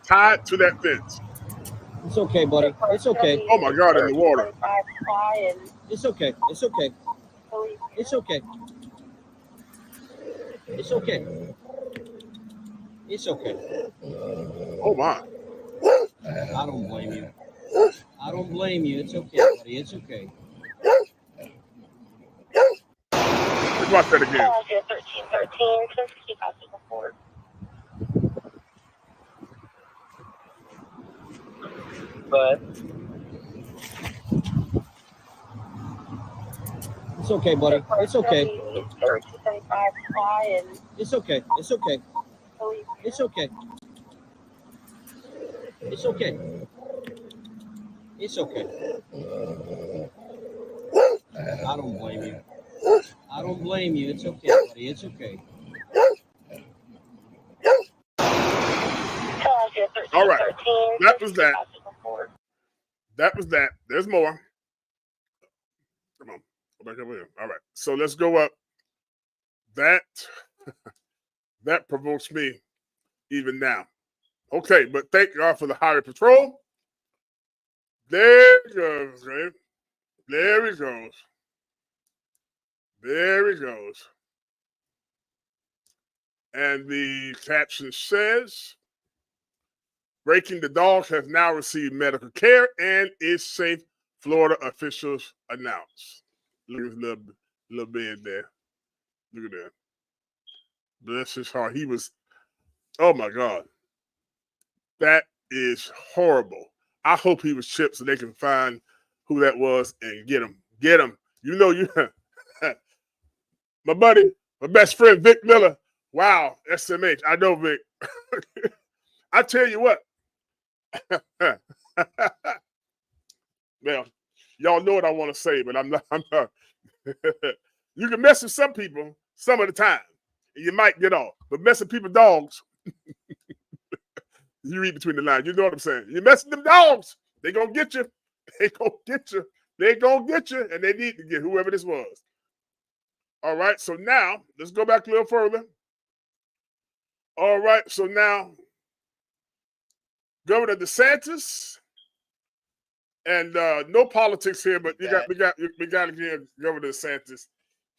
tied to that fence. it's okay, buddy. It's okay. Oh my God, in the water. It's okay. It's okay. It's okay. It's okay. It's okay. Oh my. I don't blame you. I don't blame you. It's okay, buddy. It's okay. Let's watch that again. 1313. But it's okay, buddy. It's okay. It's okay. It's okay. It's okay. It's okay. It's okay. I don't blame you. I don't blame you. It's okay, buddy. It's okay. All right. That was that. That was that. There's more. Come on. Go back over here. All right. So let's go up. That provokes me even now. Okay, but thank God for the highway patrol. There he goes, right? There he goes. There he goes. And the caption says, breaking, the dog has now received medical care and is safe, Florida officials announced. Look at his little bed there. Look at that. Bless his heart. He was, oh my God. That is horrible. I hope he was chipped so they can find who that was and get him. Get him. You know, you my buddy, my best friend, Vic Miller. Wow, SMH. I know Vic. I tell you what. Well, y'all know what I want to say, but I'm not. You can mess with some people some of the time, and you might get off. But messing people dogs, you read between the lines. You know what I'm saying? You messing them dogs, they gonna get you. They gonna get you. They gonna get you, and they need to get whoever this was. All right. So now let's go back a little further. All right. So now, Governor DeSantis, and no politics here, but we got to give Governor DeSantis.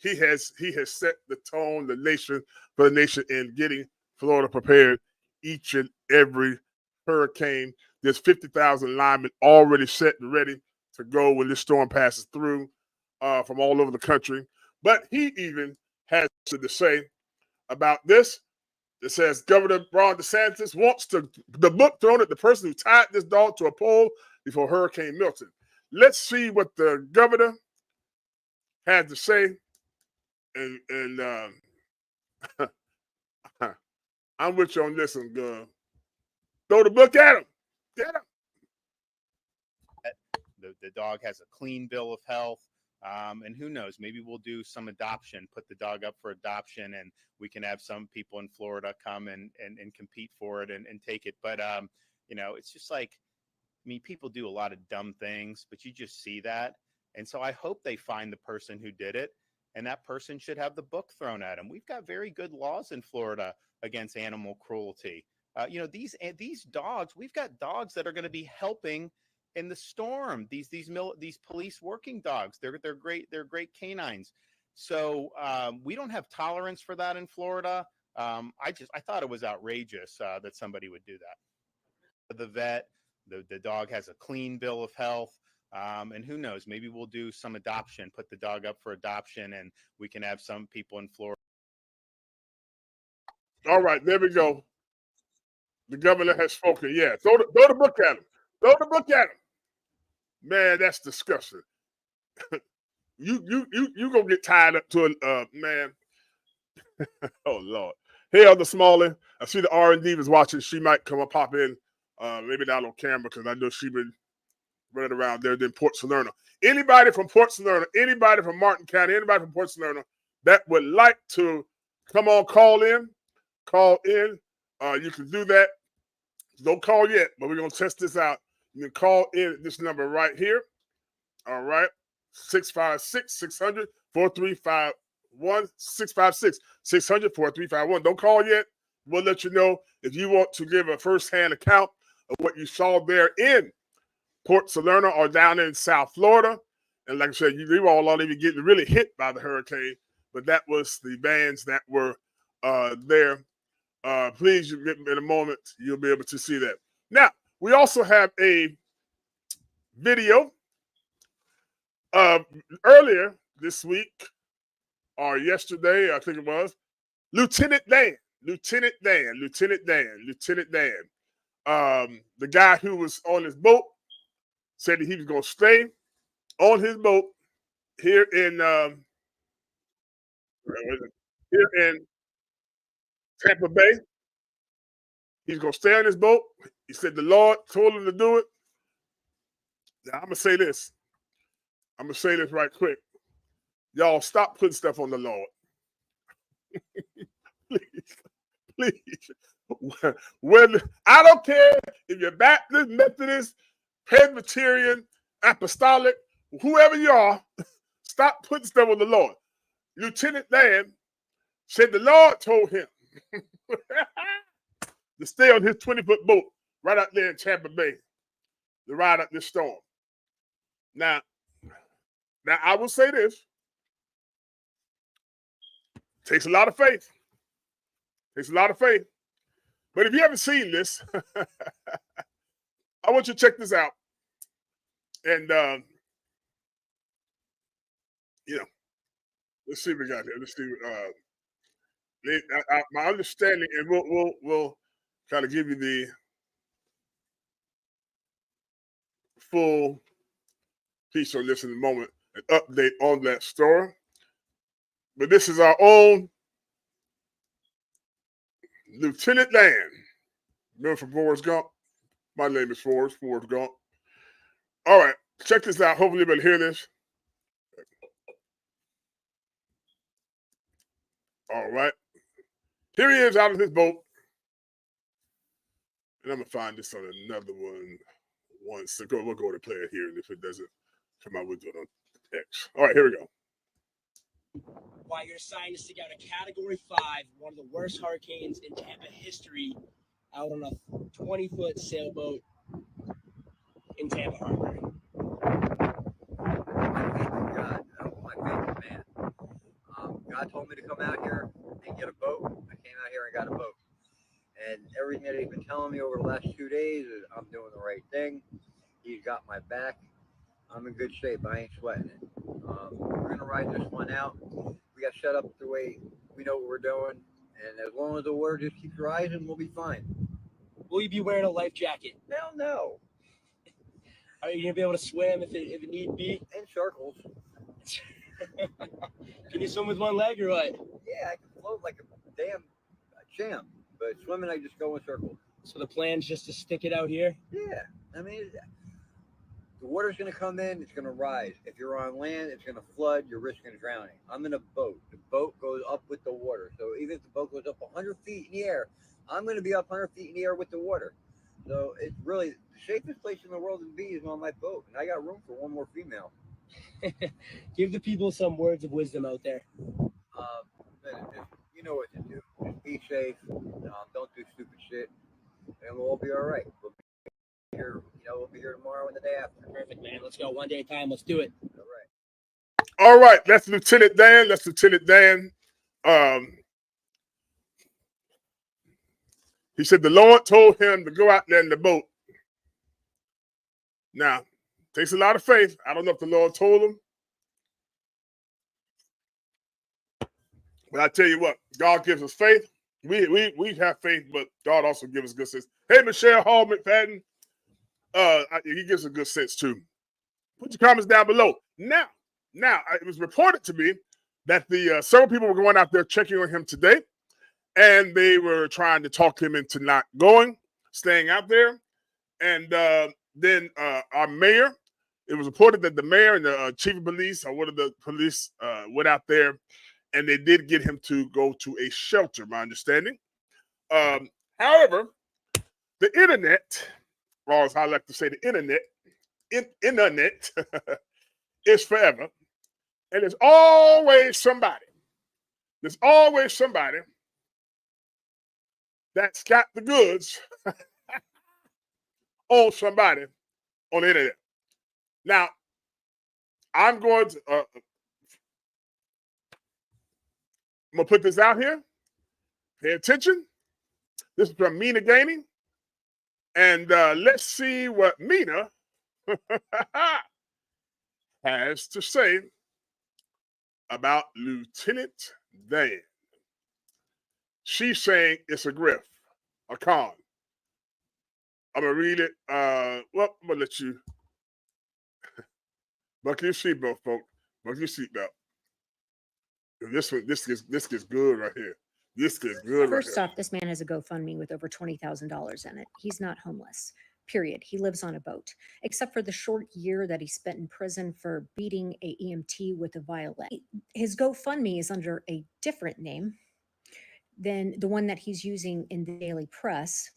He has set the tone, the nation for the nation in getting Florida prepared each and every hurricane. There's 50,000 linemen already set and ready to go when this storm passes through from all over the country. But he even has something to say about this. It says Governor Ron DeSantis wants the book thrown at the person who tied this dog to a pole before Hurricane Milton. Let's see what the governor had to say. And I'm with you on this one, Gov. Throw the book at him. Get him. The dog has a clean bill of health. And who knows, maybe we'll do some adoption, put the dog up for adoption, and we can have some people in Florida come and compete for it and take it. But, it's just like, people do a lot of dumb things, but you just see that. And so I hope they find the person who did it, and that person should have the book thrown at him. We've got very good laws in Florida against animal cruelty. These dogs, we've got dogs that are going to be helping in the storm. These police working dogs, they're great. They're great canines. So we don't have tolerance for that in Florida. I thought it was outrageous that somebody would do that. The vet, the dog has a clean bill of health. And who knows, maybe we'll do some adoption, put the dog up for adoption, and we can have some people in Florida. All right, there we go. The governor has spoken. Yeah, throw the book at him. Throw the book at him. Man, that's disgusting. you gonna get tied up to a man. Oh Lord. Hey, other Smalley. I see the R&D was watching. She might come and pop in. Maybe not on camera because I know she's been running around there. Then Port Salerno. Anybody from Port Salerno, anybody from Martin County, anybody from Port Salerno that would like to come on, call in. You can do that. Don't call yet, but we're gonna test this out. You can call in at this number right here. All right. 656-600-4351. 656-600-4351. Don't call yet. We'll let you know if you want to give a first-hand account of what you saw there in Port Salerno or down in South Florida. And like I said, you all aren't even getting really hit by the hurricane, but that was the bands that were there. Please, in a moment, you'll be able to see that. Now, we also have a video earlier this week or yesterday, I think it was, Lieutenant Dan. The guy who was on his boat said that he was going to stay on his boat here in Tampa Bay. He's going to stay on his boat. He said the Lord told him to do it. Now, I'm going to say this. Right quick. Y'all stop putting stuff on the Lord. Please. When I don't care if you're Baptist, Methodist, Presbyterian, Apostolic, whoever you are, stop putting stuff on the Lord. Lieutenant Dan said the Lord told him to stay on his 20-foot boat right out there in Tampa Bay to ride out this storm. Now I will say this. Takes a lot of faith. Takes a lot of faith. But if you haven't seen this, I want you to check this out. And, let's see what we got here. Let's see. My understanding, and we'll kind of give you the full piece on this in a moment, an update on that story. But this is our own Lieutenant Dan. Remember from Forrest Gump? My name is Forrest Gump. All right, check this out. Hopefully you'll hear this. All right. Here he is out of his boat. And I'm going to find this on another one. We'll go to play it here. And if it doesn't come out, we'll do it on X. All right, here we go. Why you're assigned to stick out a Category 5, one of the worst hurricanes in Tampa history, out on a 20-foot sailboat in Tampa Harbor. God, my favorite man. God told me to come out here and get a boat. I came out here and got a boat. And everything that he's been telling me over the last 2 days is I'm doing the right thing. He's got my back. I'm in good shape. I ain't sweating it. We're going to ride this one out. We got set up the way we know what we're doing. And as long as the water just keeps rising, we'll be fine. Will you be wearing a life jacket? Hell no. Are you going to be able to swim if it need be? In circles. Can you swim with one leg or what? Yeah, I can float like a damn champ. But swimming, I just go in circles. So the plan's just to stick it out here? Yeah. I mean, the water's going to come in, it's going to rise. If you're on land, it's going to flood, you're risking drowning. I'm in a boat. The boat goes up with the water. So even if the boat goes up 100 feet in the air, I'm going to be up 100 feet in the air with the water. So it's really the safest place in the world to be is on my boat. And I got room for one more female. Give the people some words of wisdom out there. You know what to do. Just be safe. Don't do stupid shit. And we'll all be all right. We'll be here, we'll be here tomorrow and the day after. Perfect, man. Let's go one day at a time. Let's do it. All right. All right, that's Lieutenant Dan. He said the Lord told him to go out there in the boat. Now, takes a lot of faith. I don't know if the Lord told him. But I tell you what, God gives us faith. We have faith, but God also gives us good sense. Hey, Michelle Hall McFadden, he gives us good sense too. Put your comments down below. Now, it was reported to me that the several people were going out there checking on him today, and they were trying to talk him into not going, staying out there. And then our mayor, it was reported that the mayor and the chief of police, or one of the police, went out there, and they did get him to go to a shelter, my understanding. However, the internet, or as I like to say, the internet is forever. And there's always somebody that's got the goods on somebody on the internet. Now, I'm going to put this out here. Pay attention. This is from Mina Gaming. And let's see what Mina has to say about Lieutenant Dan. She's saying it's a grift, a con. I'm going to read it. I'm going to let you buckle your seatbelt, folks. Buckle your seatbelt. This gets good right here. This gets good First right here. off, this man has a GoFundMe with over $20,000 in it. He's not homeless. Period. He lives on a boat, except for the short year that he spent in prison for beating a EMT with a violin. His GoFundMe is under a different name than the one that he's using in the daily press.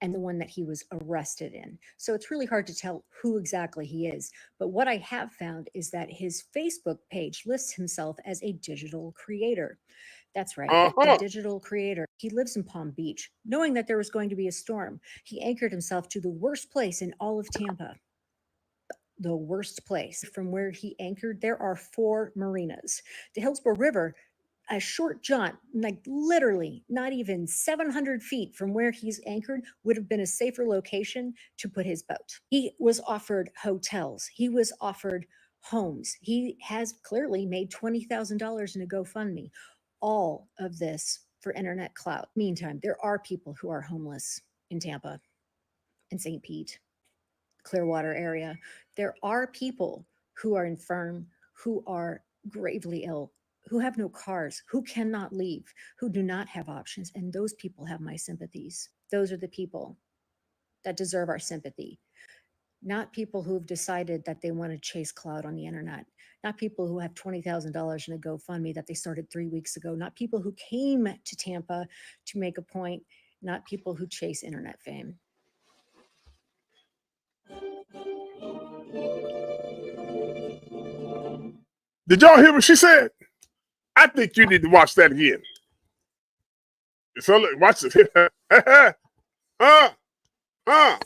and the one that he was arrested in. So it's really hard to tell who exactly he is. But what I have found is that his Facebook page lists himself as a digital creator. That's right, a digital creator. He lives in Palm Beach. Knowing that there was going to be a storm, he anchored himself to the worst place in all of Tampa. The worst place. From where he anchored, there are 4 marinas. The Hillsborough River, a short jaunt, like literally not even 700 feet from where he's anchored, would have been a safer location to put his boat. He was offered hotels. He was offered homes. He has clearly made $20,000 in a GoFundMe. All of this for internet clout. Meantime, there are people who are homeless in Tampa and St. Pete, Clearwater area. There are people who are infirm, who are gravely ill, who have no cars, who cannot leave, who do not have options. And those people have my sympathies. Those are the people that deserve our sympathy. Not people who have decided that they want to chase clout on the internet. Not people who have $20,000 in a GoFundMe that they started 3 weeks ago. Not people who came to Tampa to make a point. Not people who chase internet fame. Did y'all hear what she said? I think you need to watch that again. So look, watch this.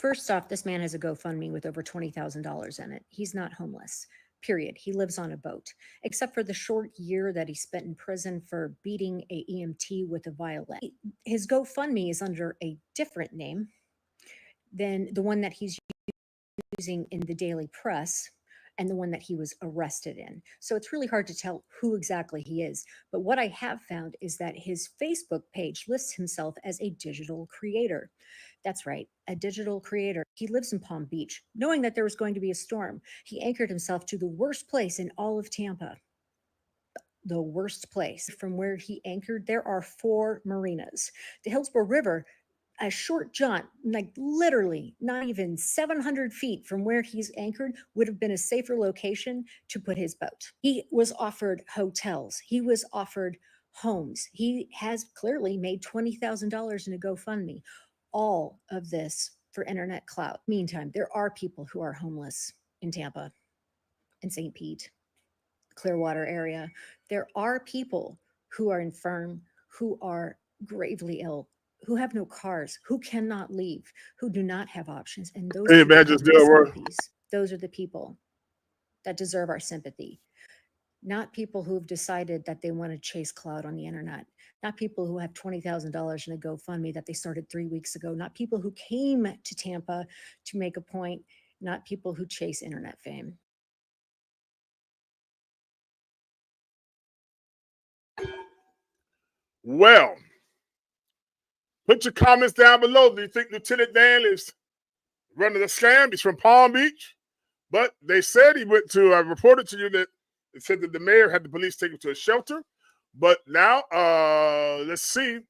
First off, this man has a GoFundMe with over $20,000 in it. He's not homeless, period. He lives on a boat, except for the short year that he spent in prison for beating a EMT with a violin. His GoFundMe is under a different name than the one that he's using in the daily press and the one that he was arrested in. So it's really hard to tell who exactly he is. But what I have found is that his Facebook page lists himself as a digital creator. That's right, a digital creator. He lives in Palm Beach. Knowing that there was going to be a storm, he anchored himself to the worst place in all of Tampa. The worst place. From where he anchored, there are 4 marinas. The Hillsborough River, a short jaunt, like literally not even 700 feet from where he's anchored, would have been a safer location to put his boat. He was offered hotels. He was offered homes. He has clearly made $20,000 in a GoFundMe. All of this for internet clout. Meantime, there are people who are homeless in Tampa and St. Pete, Clearwater area. There are people who are infirm, who are gravely ill, who have no cars, who cannot leave, who do not have options. And those Hey, people man, have just my do it, work. sympathies. Those are the people that deserve our sympathy. Not people who've decided that they want to chase clout on the internet. Not people who have $20,000 in a GoFundMe that they started 3 weeks ago. Not people who came to Tampa to make a point. Not people who chase internet fame. Well, put your comments down below. Do you think Lieutenant Dan is running a scam? He's from Palm Beach, but they said he went to, I reported to you that it said that the mayor had the police take him to a shelter. But now, let's see.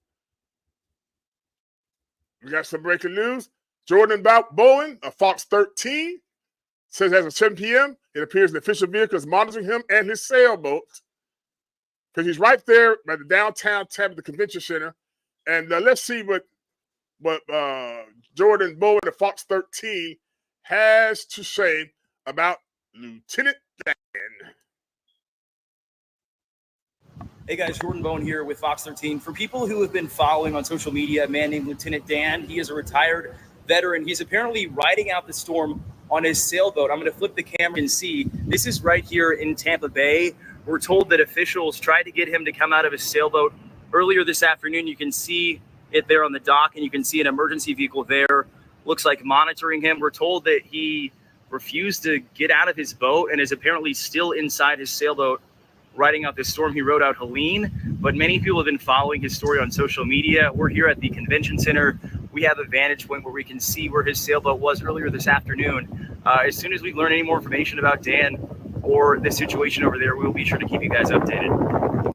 We got some breaking news. Jordan Bowen of Fox 13 says as of 7 p.m., it appears an official vehicle is monitoring him and his sailboat because he's right there by the downtown tab of the convention center. And let's see what Jordan Bowen of Fox 13 has to say about Lieutenant Dan. Hey guys, Jordan Bowen here with Fox 13. For people who have been following on social media, a man named Lieutenant Dan, he is a retired veteran. He's apparently riding out the storm on his sailboat. I'm going to flip the camera and see. This is right here in Tampa Bay. We're told that officials tried to get him to come out of his sailboat earlier this afternoon. You can see it there on the dock, and you can see an emergency vehicle there. Looks like monitoring him. We're told that he refused to get out of his boat and is apparently still inside his sailboat riding out this storm. He rode out Helene, but many people have been following his story on social media. We're here at the convention center. We have a vantage point where we can see where his sailboat was earlier this afternoon. As soon as we learn any more information about Dan or the situation over there, we'll be sure to keep you guys updated.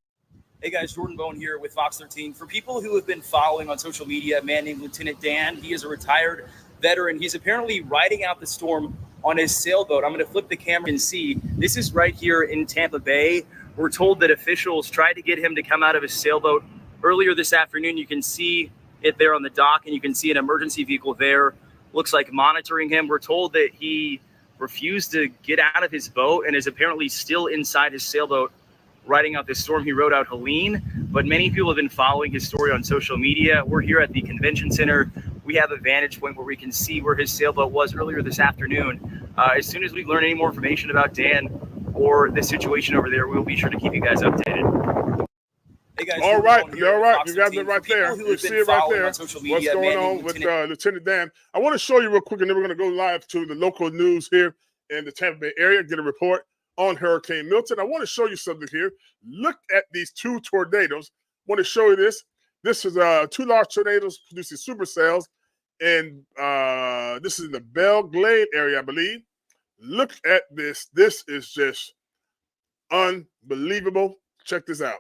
Hey guys, Jordan Bowen here with Fox 13. For people who have been following on social media, a man named Lieutenant Dan, he is a retired veteran. He's apparently riding out the storm on his sailboat. I'm going to flip the camera and see. This is right here in Tampa Bay. We're told that officials tried to get him to come out of his sailboat earlier this afternoon. You can see it there on the dock, and you can see an emergency vehicle there. Looks like monitoring him. We're told that he refused to get out of his boat and is apparently still inside his sailboat riding out this storm. He rode out Helene, but many people have been following his story on social media. We're here at the convention center. We have a vantage point where we can see where his sailboat was earlier this afternoon. As soon as we learn any more information about Dan or the situation over there, we'll be sure to keep you guys updated. Hey guys, all right. You got it right there. You see it right there. What's going on with Lieutenant Dan? I want to show you real quick, and then we're going to go live to the local news here in the Tampa Bay area, get a report on Hurricane Milton. I want to show you something here. Look at these two tornadoes. I want to show you this. This is two large tornadoes producing supercells, and this is in the Belle Glade area, I believe. Look at this. This is just unbelievable. Check this out.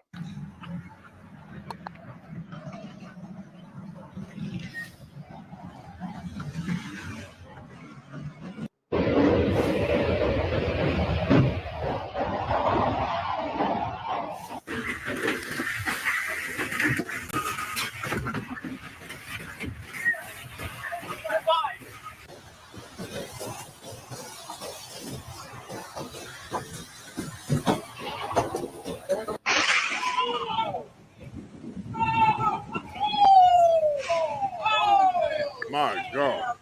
My God.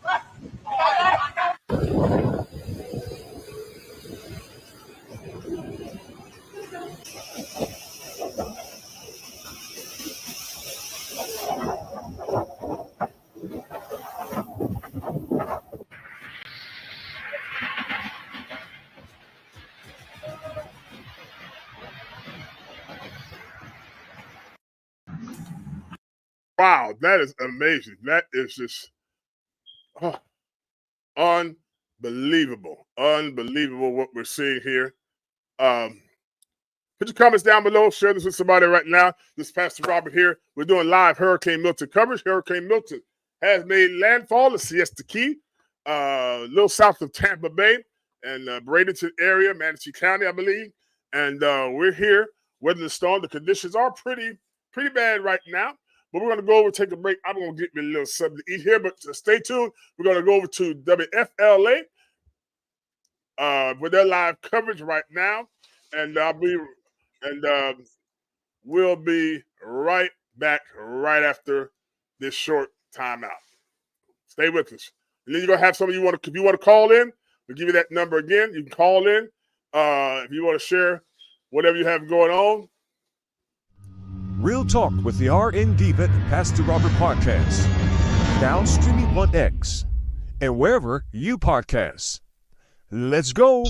Wow, that is amazing. That is just unbelievable. Unbelievable what we're seeing here. Put your comments down below. Share this with somebody right now. This is Pastor Robert here. We're doing live Hurricane Milton coverage. Hurricane Milton has made landfall in Siesta Key, a little south of Tampa Bay and Bradenton area, Manatee County, I believe. And we're here weathering the storm. The conditions are pretty bad right now. But we're going to go over, take a break. I'm going to get me a little something to eat here, but stay tuned. We're going to go over to WFLA with their live coverage right now. And we'll be right back right after this short timeout. Stay with us. And then you're going to have somebody if you want to call in, we'll give you that number again. You can call in if you want to share whatever you have going on. Real Talk with the RN Diva and Pastor Robert podcast. Now streaming on X and wherever you podcast. Let's go.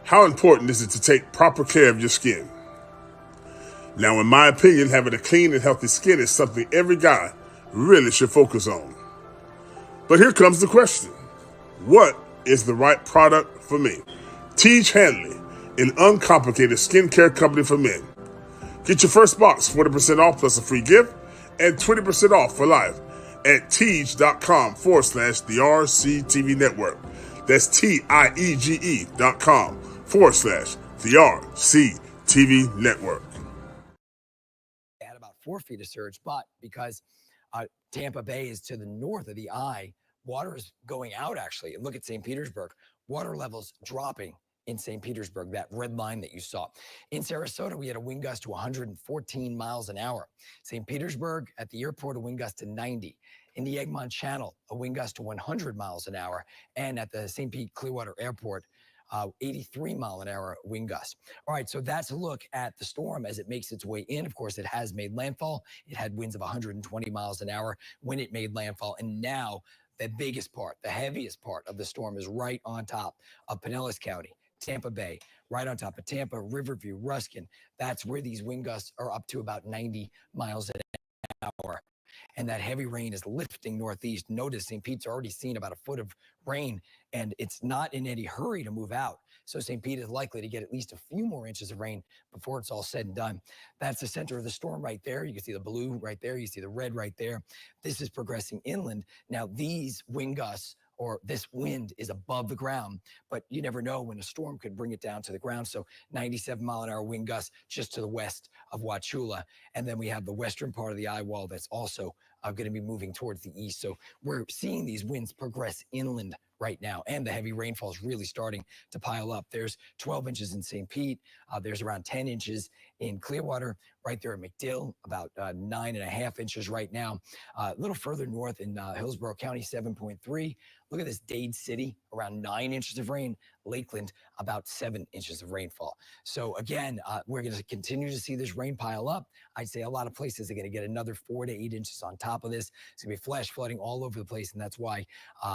How important is it to take proper care of your skin? Now, in my opinion, having a clean and healthy skin is something every guy really should focus on. But here comes the question. What is the right product for me? Teej Hanley, an uncomplicated skincare company for men. Get your first box 40% off plus a free gift and 20% off for life at teej.com/TheRCTVNetwork. That's TIEGE.com/TheRCTVNetwork. They had about 4 feet of surge, but because Tampa Bay is to the north of the eye, water is going out actually. And look at St. Petersburg, water levels dropping in St. Petersburg, that red line that you saw. In Sarasota, we had a wind gust to 114 miles an hour. St. Petersburg at the airport, a wind gust to 90. In the Egmont Channel, a wind gust to 100 miles an hour. And at the St. Pete Clearwater Airport, 83 mile an hour wind gust. All right, so that's a look at the storm as it makes its way in. Of course, it has made landfall. It had winds of 120 miles an hour when it made landfall. And now the biggest part, the heaviest part of the storm is right on top of Pinellas County, Tampa Bay, right on top of Tampa, Riverview, Ruskin. That's where these wind gusts are up to about 90 miles an hour. And that heavy rain is lifting northeast. Notice St. Pete's already seen about a foot of rain, and it's not in any hurry to move out. So St. Pete is likely to get at least a few more inches of rain before it's all said and done. That's the center of the storm right there. You can see the blue right there. You see the red right there. This is progressing inland. Now, these wind gusts or this wind is above the ground, but you never know when a storm could bring it down to the ground. So 97-mile-an-hour wind gusts just to the west of Wauchula. And then we have the western part of the eye wall that's also going to be moving towards the east. So we're seeing these winds progress inland right now, and the heavy rainfall is really starting to pile up. There's 12 inches in St. Pete. There's around 10 inches in Clearwater, right there at McDill, about 9.5 inches right now. A little further north in Hillsborough County, 7.3. Look at this, Dade City, around 9 inches of rain. Lakeland, about 7 inches of rainfall. So again, we're going to continue to see this rain pile up. I'd say a lot of places are going to get another 4 to 8 inches on top of this. It's going to be flash flooding all over the place, and that's why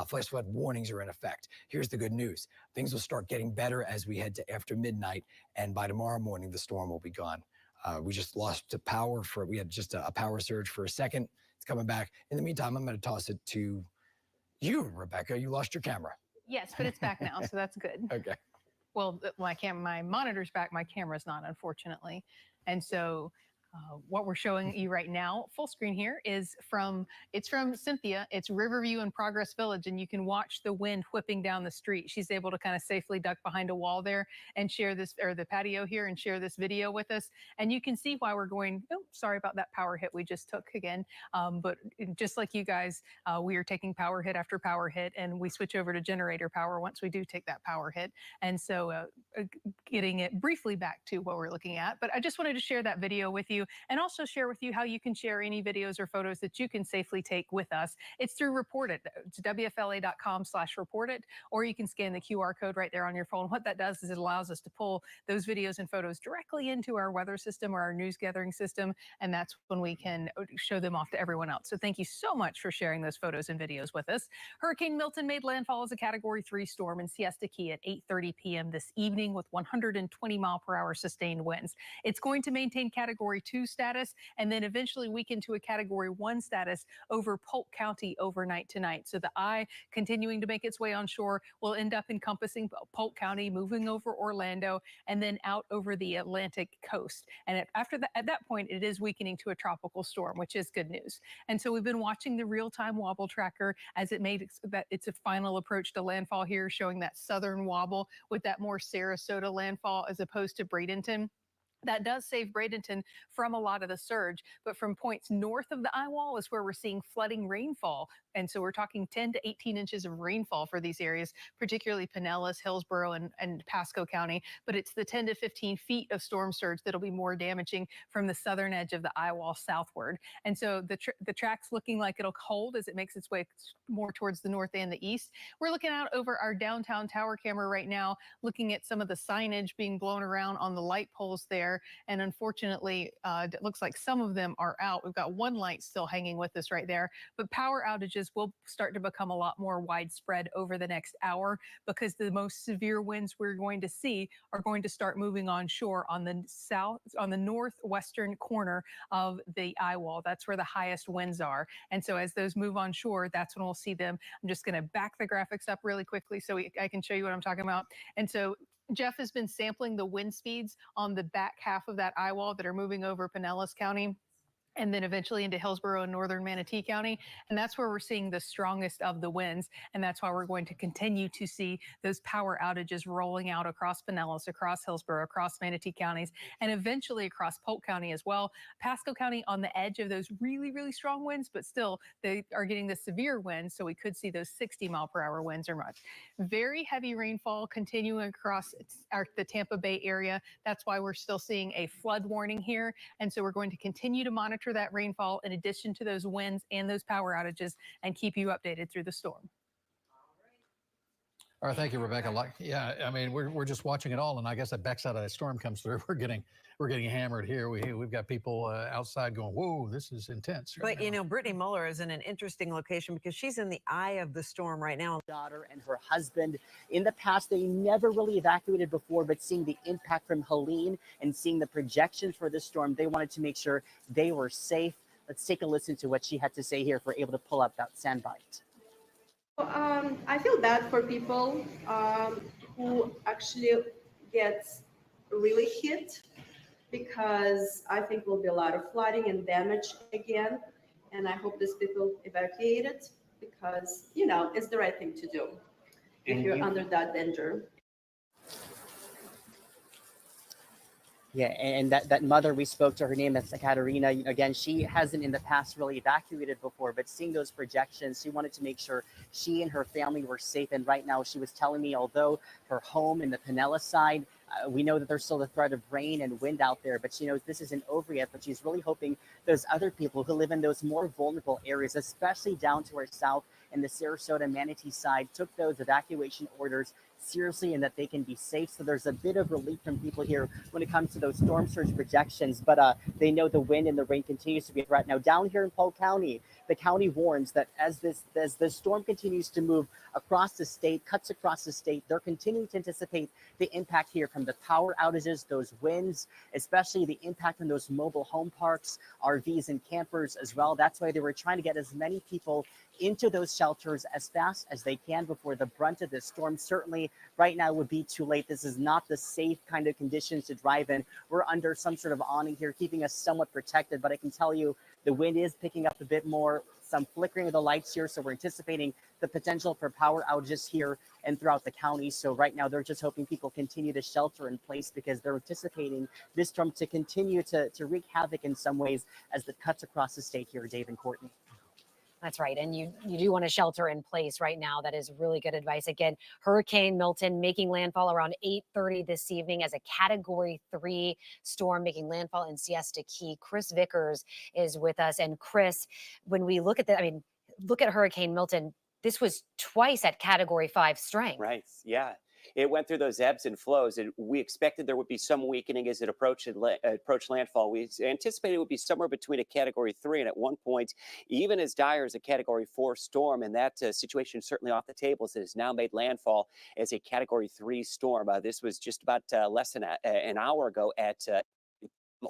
flash flood warnings are in effect. Here's the good news. Things will start getting better as we head to after midnight, and by tomorrow morning, the storm will be gone. We just lost the power we had just a power surge for a second. It's coming back. In the meantime, I'm going to toss it to you, Rebecca. You lost your camera. Yes, but it's back now, so that's good. Okay. Well, my monitor's back, my camera's not, unfortunately. And so what we're showing you right now, full screen here, is from Cynthia. It's Riverview and Progress Village, and you can watch the wind whipping down the street. She's able to kind of safely duck behind a wall there and share this, or the patio here, and share this video with us. And you can see why we're going, oh, sorry about that power hit we just took again. But just like you guys, we are taking power hit after power hit, and we switch over to generator power once we do take that power hit. And so getting it briefly back to what we're looking at. But I just wanted to share that video with you, and also share with you how you can share any videos or photos that you can safely take with us. It's through Report It. It's WFLA.com/report it, or you can scan the QR code right there on your phone. What that does is it allows us to pull those videos and photos directly into our weather system or our news gathering system, and that's when we can show them off to everyone else. So thank you so much for sharing those photos and videos with us. Hurricane Milton made landfall as a Category 3 storm in Siesta Key at 8:30 p.m. this evening with 120-mile-per-hour sustained winds. It's going to maintain Category 2 status and then eventually weaken to a Category 1 status over Polk County overnight tonight. So the eye continuing to make its way on shore will end up encompassing Polk County, moving over Orlando, and then out over the Atlantic coast. And at that point, it is weakening to a tropical storm, which is good news. And so we've been watching the real-time wobble tracker as it made its final approach to landfall here, showing that southern wobble with that more Sarasota landfall as opposed to Bradenton. That does save Bradenton from a lot of the surge, but from points north of the eye wall is where we're seeing flooding rainfall. And so we're talking 10 to 18 inches of rainfall for these areas, particularly Pinellas, Hillsborough, and Pasco County. But it's the 10 to 15 feet of storm surge that'll be more damaging from the southern edge of the eye wall southward. And so the track's looking like it'll hold as it makes its way more towards the north and the east. We're looking out over our downtown tower camera right now, looking at some of the signage being blown around on the light poles there. And unfortunately, it looks like some of them are out. We've got one light still hanging with us right there, but power outages will start to become a lot more widespread over the next hour because the most severe winds we're going to see are going to start moving on shore on the northwestern corner of the eye wall. That's where the highest winds are. And so as those move on shore, that's when we'll see them. I'm just going to back the graphics up really quickly so I can show you what I'm talking about. And so Jeff has been sampling the wind speeds on the back half of that eye wall that are moving over Pinellas County, and then eventually into Hillsborough and northern Manatee County. And that's where we're seeing the strongest of the winds. And that's why we're going to continue to see those power outages rolling out across Pinellas, across Hillsborough, across Manatee counties, and eventually across Polk County as well. Pasco County on the edge of those really, really strong winds, but still they are getting the severe winds. So we could see those 60-mile-per-hour winds or much. Very heavy rainfall continuing across the Tampa Bay area. That's why we're still seeing a flood warning here. And so we're going to continue to monitor that rainfall in addition to those winds and those power outages and keep you updated through the storm. All right, thank you, Rebecca. Yeah, I mean, we're just watching it all, and I guess that backside of that storm comes through. We're getting hammered here. We've got people outside going, "Whoa, this is intense." But you know, Brittany Muller is in an interesting location because she's in the eye of the storm right now. Daughter and her husband. In the past, they never really evacuated before, but seeing the impact from Helene and seeing the projections for this storm, they wanted to make sure they were safe. Let's take a listen to what she had to say here if we're able to pull up that soundbite. I feel bad for people. who actually gets really hit, because I think will be a lot of flooding and damage again. And I hope these people evacuated, because, you know, it's the right thing to do if you're under that danger. Yeah, and that mother we spoke to, her name is Katerina. Again, she hasn't in the past really evacuated before, but seeing those projections, she wanted to make sure she and her family were safe. And right now, she was telling me, although her home in the Pinellas side, we know that there's still the threat of rain and wind out there, but she knows this isn't over yet. But she's really hoping those other people who live in those more vulnerable areas, especially down to our south and the Sarasota Manatee side, took those evacuation orders seriously and that they can be safe. So there's a bit of relief from people here when it comes to those storm surge projections, but they know the wind and the rain continues to be a threat. Now down here in Polk County, the county warns that as the storm continues to move across the state, cuts across the state, they're continuing to anticipate the impact here from the power outages, those winds, especially the impact on those mobile home parks, RVs and campers as well. That's why they were trying to get as many people into those shelters as fast as they can before the brunt of this storm. Certainly right now would be too late. This is not the safe kind of conditions to drive in. We're under some sort of awning here, keeping us somewhat protected, but I can tell you the wind is picking up a bit more, some flickering of the lights here. So we're anticipating the potential for power outages here and throughout the county. So right now they're just hoping people continue to shelter in place, because they're anticipating this storm to continue to wreak havoc in some ways as it cuts across the state here, Dave and Courtney. That's right. And you do want to shelter in place right now. That is really good advice. Again, Hurricane Milton making landfall around 8:30 this evening as a Category 3 storm making landfall in Siesta Key. Chris Vickers is with us. And Chris, when we look at look at Hurricane Milton, this was twice at Category 5 strength. Right. Yeah. It went through those ebbs and flows, and we expected there would be some weakening as it approached landfall. We anticipated it would be somewhere between a Category 3 and at one point even as dire as a Category 4 storm, and that situation certainly off the table as it has now made landfall as a Category 3 storm. This was just about less than an hour ago at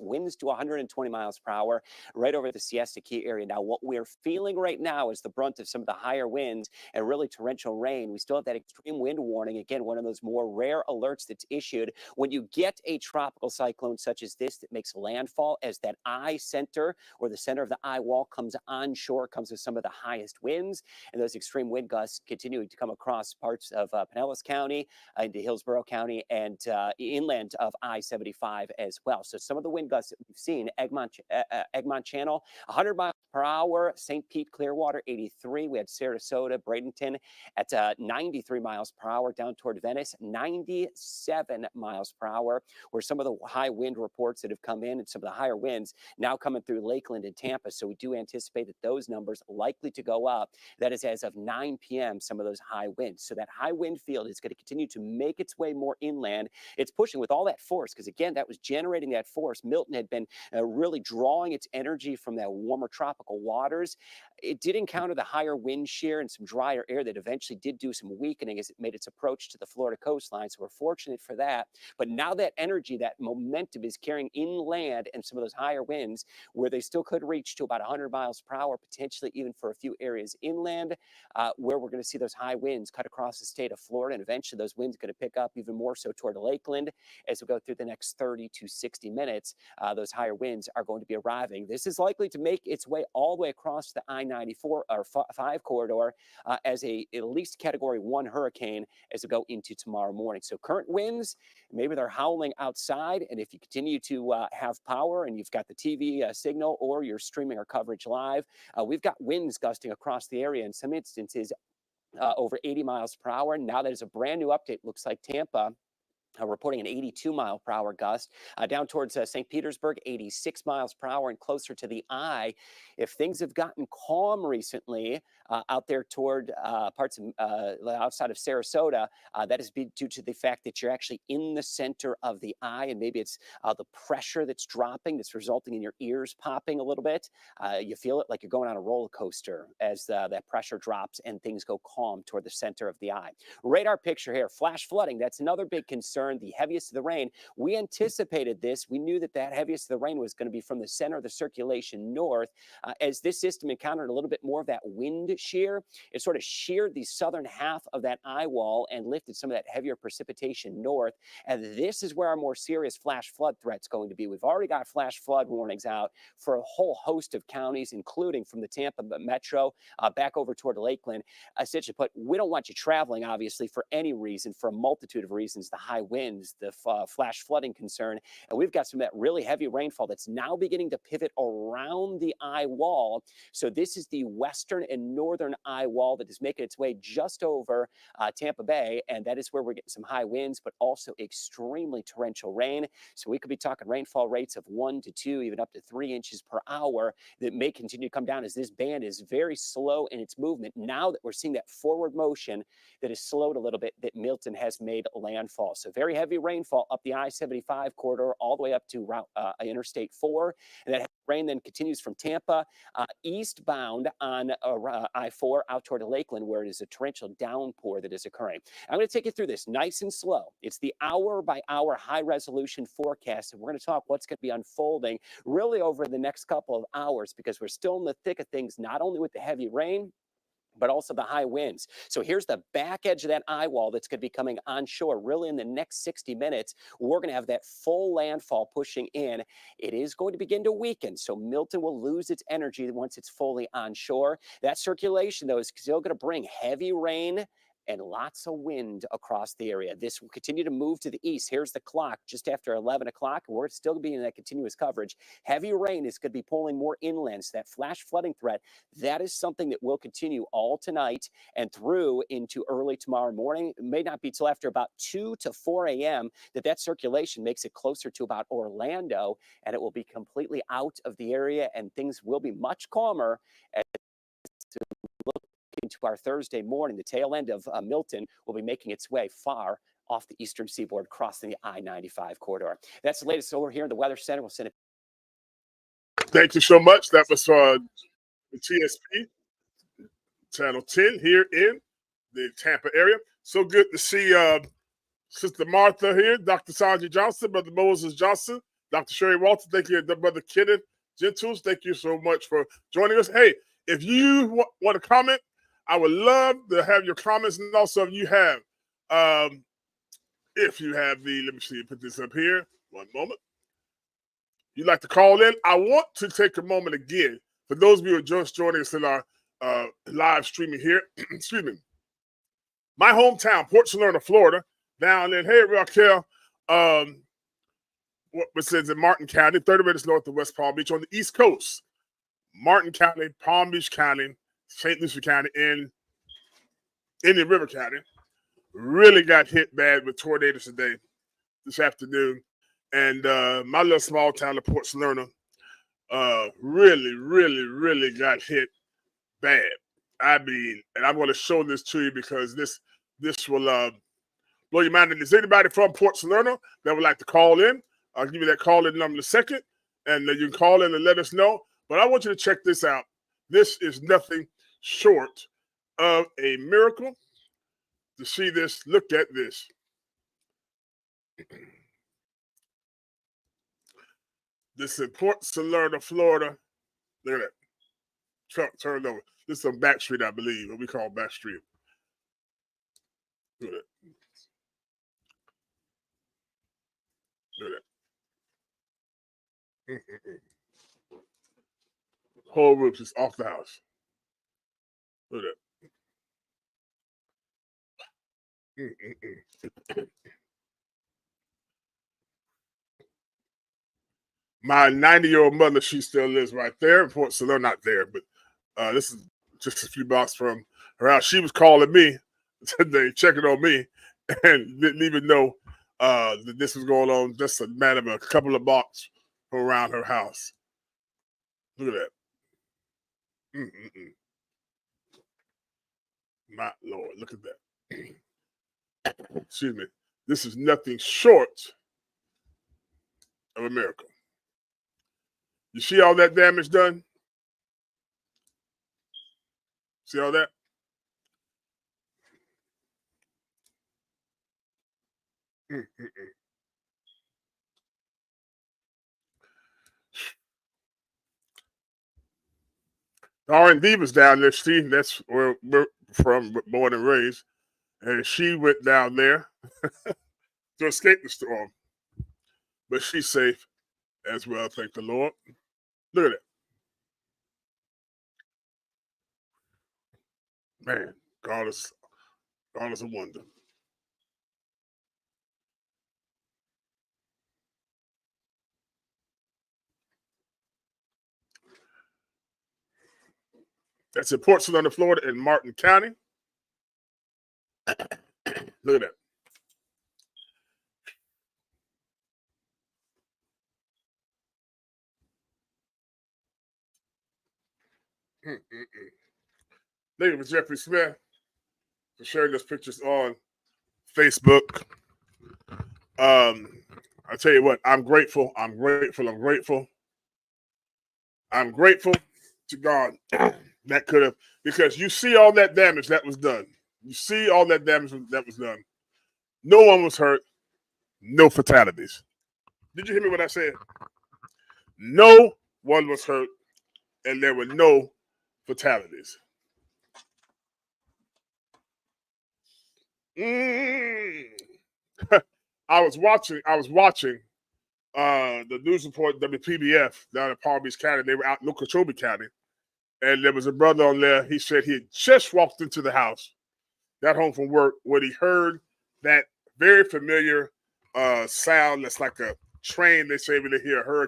winds to 120 miles per hour right over the Siesta Key area. Now, what we're feeling right now is the brunt of some of the higher winds and really torrential rain. We still have that extreme wind warning. Again, one of those more rare alerts that's issued when you get a tropical cyclone such as this that makes landfall, as that eye center or the center of the eye wall comes onshore, comes with some of the highest winds, and those extreme wind gusts continuing to come across parts of Pinellas County, into Hillsborough County, and inland of I-75 as well. So some of the wind gusts that we've seen, Egmont Channel, 100 miles per hour, St. Pete, Clearwater, 83. We had Sarasota, Bradenton at 93 miles per hour, down toward Venice, 97 miles per hour, where some of the high wind reports that have come in and some of the higher winds now coming through Lakeland and Tampa. So we do anticipate that those numbers likely to go up. That is as of 9 p.m., some of those high winds. So that high wind field is going to continue to make its way more inland. It's pushing with all that force, because again, that was generating that force. Milton had been really drawing its energy from that warmer tropical waters. It did encounter the higher wind shear and some drier air that eventually did do some weakening as it made its approach to the Florida coastline. So we're fortunate for that. But now that energy, that momentum is carrying inland, and some of those higher winds where they still could reach to about 100 miles per hour, potentially even for a few areas inland, where we're going to see those high winds cut across the state of Florida. And eventually those winds are going to pick up even more so toward Lakeland as we go through the next 30 to 60 minutes. Those higher winds are going to be arriving. This is likely to make its way all the way across the I-94 or 5 corridor as at least Category 1 hurricane as we go into tomorrow morning. So current winds, maybe they're howling outside, and if you continue to have power and you've got the TV signal or you're streaming our coverage live, we've got winds gusting across the area in some instances over 80 miles per hour. Now that is a brand new update. Looks like Tampa reporting an 82 mile per hour gust down towards St. Petersburg, 86 miles per hour, and closer to the eye. If things have gotten calm recently out there toward parts of outside of Sarasota, that is due to the fact that you're actually in the center of the eye, and maybe it's the pressure that's dropping that's resulting in your ears popping a little bit. You feel it like you're going on a roller coaster as that pressure drops and things go calm toward the center of the eye. Radar picture here, flash flooding. That's another big concern. concern, the heaviest of the rain. We anticipated this. We knew that that heaviest of the rain was going to be from the center of the circulation north. As this system encountered a little bit more of that wind shear, it sort of sheared the southern half of that eye wall and lifted some of that heavier precipitation north. And this is where our more serious flash flood threat's going to be. We've already got flash flood warnings out for a whole host of counties, including from the Tampa metro back over toward Lakeland. Essentially put, we don't want you traveling, obviously, for any reason, for a multitude of reasons, the high winds, the flash flooding concern. And we've got some of that really heavy rainfall that's now beginning to pivot around the eye wall. So this is the western and northern eye wall that is making its way just over Tampa Bay. And that is where we're getting some high winds, but also extremely torrential rain. So we could be talking rainfall rates of 1 to 2, even up to 3 inches per hour that may continue to come down as this band is very slow in its movement. Now that we're seeing that forward motion that is slowed a little bit, that Milton has made landfall. So very heavy rainfall up the I-75 corridor all the way up to Interstate 4. And that rain then continues from Tampa eastbound on I-4 out toward Lakeland, where it is a torrential downpour that is occurring. I'm going to take you through this nice and slow. It's the hour-by-hour high-resolution forecast, and we're going to talk what's going to be unfolding really over the next couple of hours, because we're still in the thick of things, not only with the heavy rain, but also the high winds. So here's the back edge of that eye wall that's going to be coming onshore really in the next 60 minutes. We're going to have that full landfall pushing in. It is going to begin to weaken, so Milton will lose its energy once it's fully onshore. That circulation, though, is still going to bring heavy rain and lots of wind across the area. This will continue to move to the east. Here's the clock just after 11 o'clock. We're still going to be in that continuous coverage. Heavy rain is going to be pulling more inland. So that flash flooding threat, that is something that will continue all tonight and through into early tomorrow morning. It may not be till after about 2 to 4 a.m. that circulation makes it closer to about Orlando, and it will be completely out of the area, and things will be much calmer as to look into our Thursday morning. The tail end of Milton will be making its way far off the eastern seaboard, crossing the I-95 corridor. That's the latest over here in the Weather Center. We'll send it. Thank you so much. That was the TSP, Channel 10 here in the Tampa area. So good to see Sister Martha here, Dr. Sanjay Johnson, Brother Moses Johnson, Dr. Sherry Walton. Thank you, Brother Kenneth Gentles. Thank you so much for joining us. Hey, if you want to comment, I would love to have your comments, and also if you have let me see, put this up here, one moment. You'd like to call in, I want to take a moment again, for those of you who are just joining us in our live streaming here, excuse me, my hometown, Port Salerno, Florida, down in, hey, Raquel, what says in Martin County, 30 minutes north of West Palm Beach on the East Coast. Martin County, Palm Beach County, St. Lucie County, and Indian River County really got hit bad with tornadoes today, this afternoon. And my little small town of Port Salerno really got hit bad. I mean, and I'm going to show this to you because this will blow your mind. And is anybody from Port Salerno that would like to call in? I'll give you that call-in number in a second, and you can call in and let us know. But I want you to check this out. This is nothing short of a miracle. To see this, look at this. This is Port Salerno, Florida. Look at that. Truck turned over. This is on Back Street, I believe, what we call Back Street. Look at that. Look at that. Whole roof is off the house. Look at that. My 90-year-old mother, she still lives right there in Port Salerno. Not there, but this is just a few blocks from her house. She was calling me today, checking on me, and didn't even know that this was going on just a matter of a couple of blocks from around her house. Look at that. My Lord, look at that. Excuse me. This is nothing short of a miracle. You see all that damage done? See all that? R&D was down there. That's where we're from, born and raised. And she went down there to escape the storm. But she's safe as well, thank the Lord. Look at it. Man, God is a wonder. That's in Port St. Florida in Martin County. Look at that. Thank you for Jeffrey Smith for sharing those pictures on Facebook. I tell you what, I'm grateful. I'm grateful. I'm grateful. I'm grateful to God that could have, because you see all that damage that was done. You see all that damage that was done. No one was hurt. No fatalities. Did you hear me when I said? No one was hurt, and there were no fatalities. I was watching the news report WPBF down in Palm Beach County. They were out in Okeechobee County, and there was a brother on there. He said he had just walked into the house, got home from work, when he heard that very familiar sound that's like a train. They say when they hear a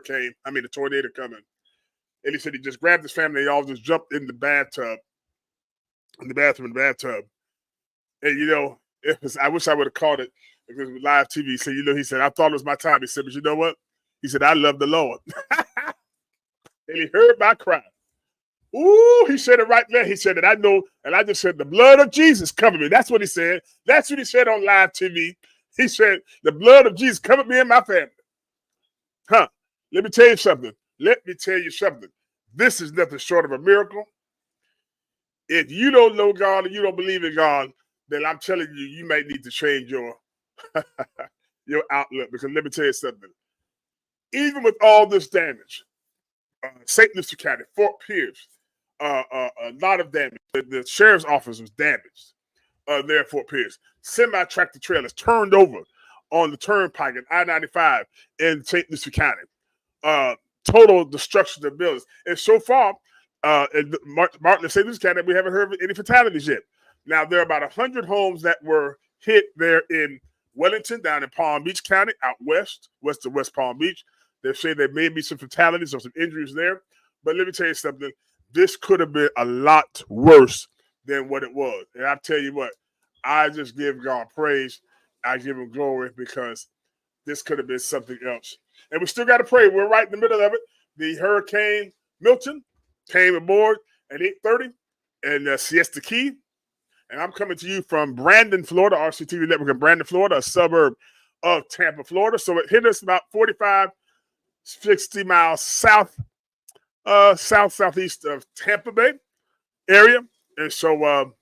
tornado coming. And he said he just grabbed his family. They all just jumped in the bathtub, in the bathroom. And I wish I would have caught it if it was live TV. He said, he said, I thought it was my time. He said, but you know what? He said, I love the Lord. And he heard my cry. Ooh, he said it right there. He said that I know, and I just said, the blood of Jesus covered me. That's what he said. That's what he said on live TV. He said, the blood of Jesus covered me and my family. Let me tell you something. This is nothing short of a miracle. If you don't know God and you don't believe in God, then I'm telling you, you might need to change your outlook. Because let me tell you something. Even with all this damage, St. Lucie County, Fort Pierce, a lot of damage. The sheriff's office was damaged there at Fort Pierce. Semi-tractor trailers turned over on the turnpike at I-95 in St. Lucie County. Total destruction of buildings. And so far, in Martin and St. Lucie County, we haven't heard of any fatalities yet. Now, there are about 100 homes that were hit there in Wellington, down in Palm Beach County, out west of West Palm Beach. They say there may be some fatalities or some injuries there. But let me tell you something. This could have been a lot worse than what it was. And I tell you what, I just give God praise. I give him glory, because this could have been something else. And we still got to pray. We're right in the middle of it. The Hurricane Milton came aboard at 8:30 in Siesta Key. And I'm coming to you from Brandon, Florida, RCTV Network in Brandon, Florida, a suburb of Tampa, Florida. So it hit us about 45, 60 miles southeast of Tampa Bay area. And so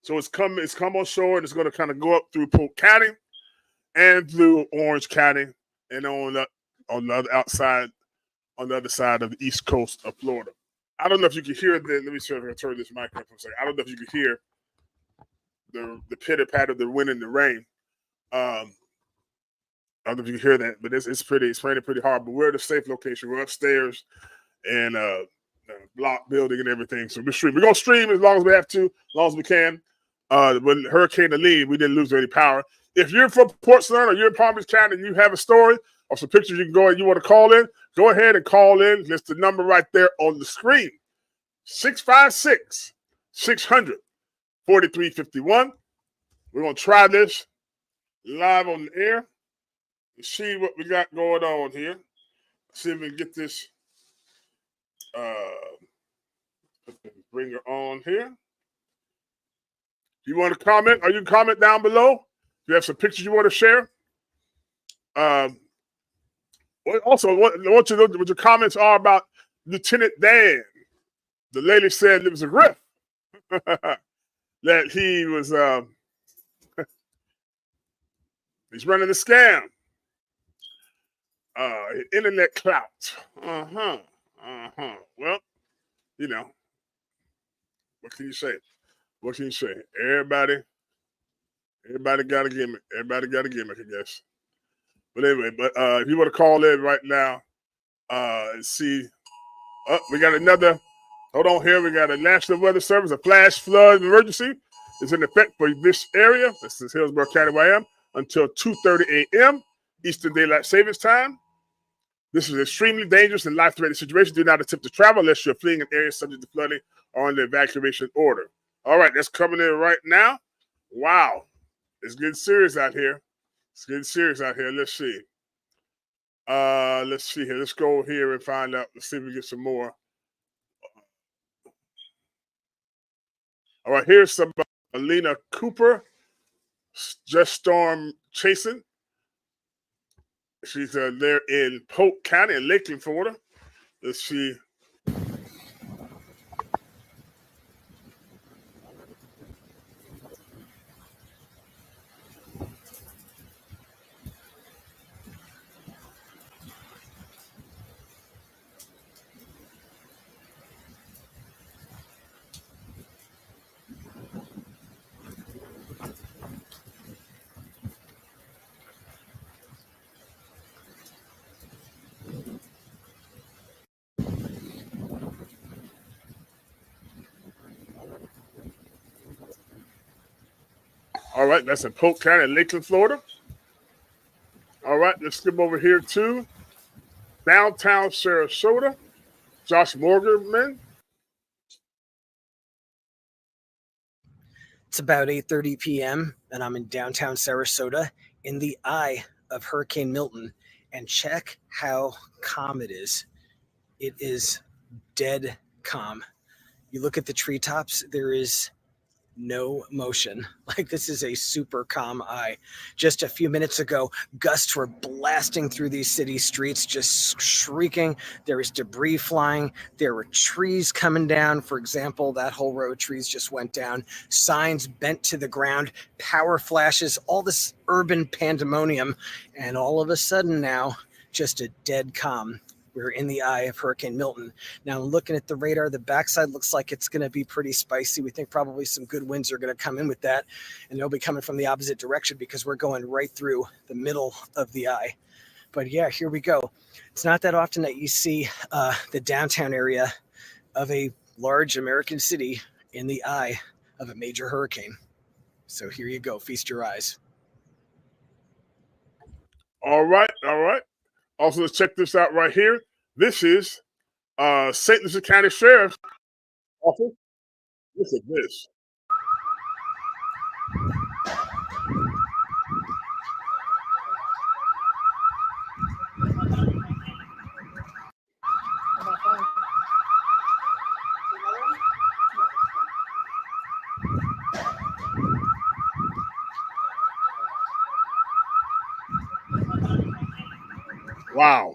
it's come on shore, and it's going to kind of go up through Polk County and through Orange County, and on the other side of the east coast of Florida. I don't know if you can hear let me see if I can turn this mic up for a second. I don't know if you can hear the pitter patter of the wind and the rain. I don't know if you can hear that, but it's raining pretty hard. But we're at a safe location. We're upstairs in a block building and everything. So we're gonna stream as long as we have to, as long as we can. When Hurricane Helene, we didn't lose any power. If you're from Port St. or you're in Palm Beach County and you have a story or some pictures you can go and you want to call in, go ahead and call in. That's the number right there on the screen. 656-600-4351. We're going to try this live on the air and see what we got going on here. See if we can get this, bring her on here. If you want to comment, or you can comment down below. If you have some pictures you want to share. Also, I want you to know what your comments are about Lieutenant Dan. The lady said it was a riff that he was He's running the scam. Internet clout. Well, you know, what can you say? What can you say? Everybody got a gimmick. Everybody got a gimmick, I guess. But anyway, if you want to call in right now and see, we got another. Hold on here. We got a National Weather Service, a flash flood emergency is in effect for this area. This is Hillsborough County, where I am, until 2:30 a.m. Eastern Daylight Savings Time. This is an extremely dangerous and life-threatening situation. Do not attempt to travel unless you're fleeing an area subject to flooding or on the evacuation order. All right, that's coming in right now. Wow. It's getting serious out here. It's getting serious out here. Let's see. Let's see here. Let's go here and find out. Let's see if we get some more. All right, here's some Alina Cooper, just storm chasing. She's there in Polk County in Lakeland, Florida. Let's see. All right, that's in Polk County in Lakeland, Florida. All right, let's skip over here to downtown Sarasota. Josh Morgan. It's about 8:30 p.m. and I'm in downtown Sarasota in the eye of Hurricane Milton. And check how calm it is. It is dead calm. You look at the treetops, there is no motion. Like, this is a super calm eye. Just a few minutes ago, gusts were blasting through these city streets, just shrieking. There was debris flying. There were trees coming down. For example, that whole row of trees just went down. Signs bent to the ground, power flashes, all this urban pandemonium. And all of a sudden now, just a dead calm. We're in the eye of Hurricane Milton. Now, looking at the radar, the backside looks like it's going to be pretty spicy. We think probably some good winds are going to come in with that, and they'll be coming from the opposite direction because we're going right through the middle of the eye. But yeah, here we go. It's not that often that you see the downtown area of a large American city in the eye of a major hurricane. So here you go. Feast your eyes. All right, all right. Also, let's check this out right here. This is St. Lucie County Sheriff's Office. Look at this. Wow.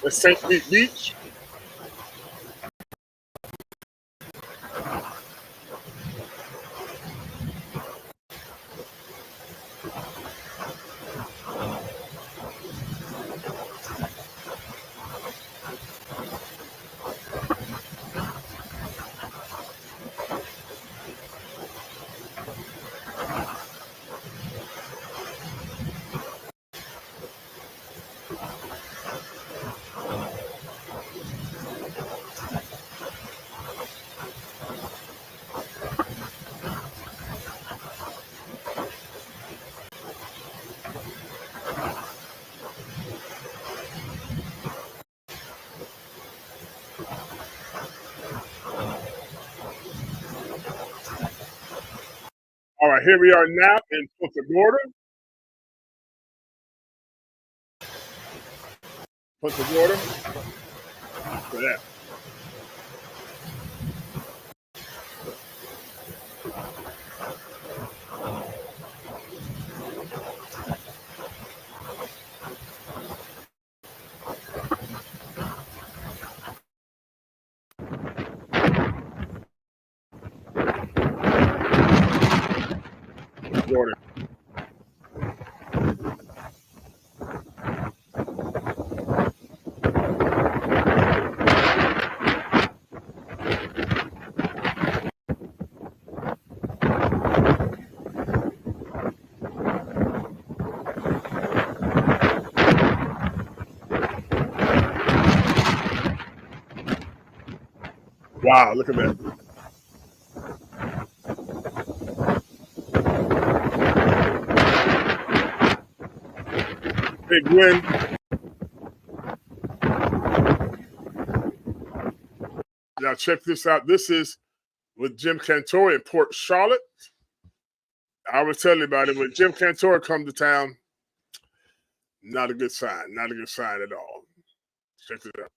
The St. Pete Beach. All right, here we are now in Punta Gorda. Punta Gorda. For that. Jordan. Wow, look at that. Big win. Now check this out. This is with Jim Cantor in Port Charlotte. I was telling you about it. When Jim Cantor come to town, not a good sign. Not a good sign at all. Check this out.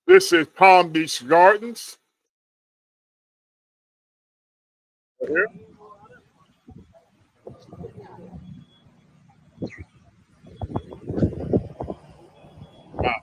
This is Palm Beach Gardens. Right here. Wow.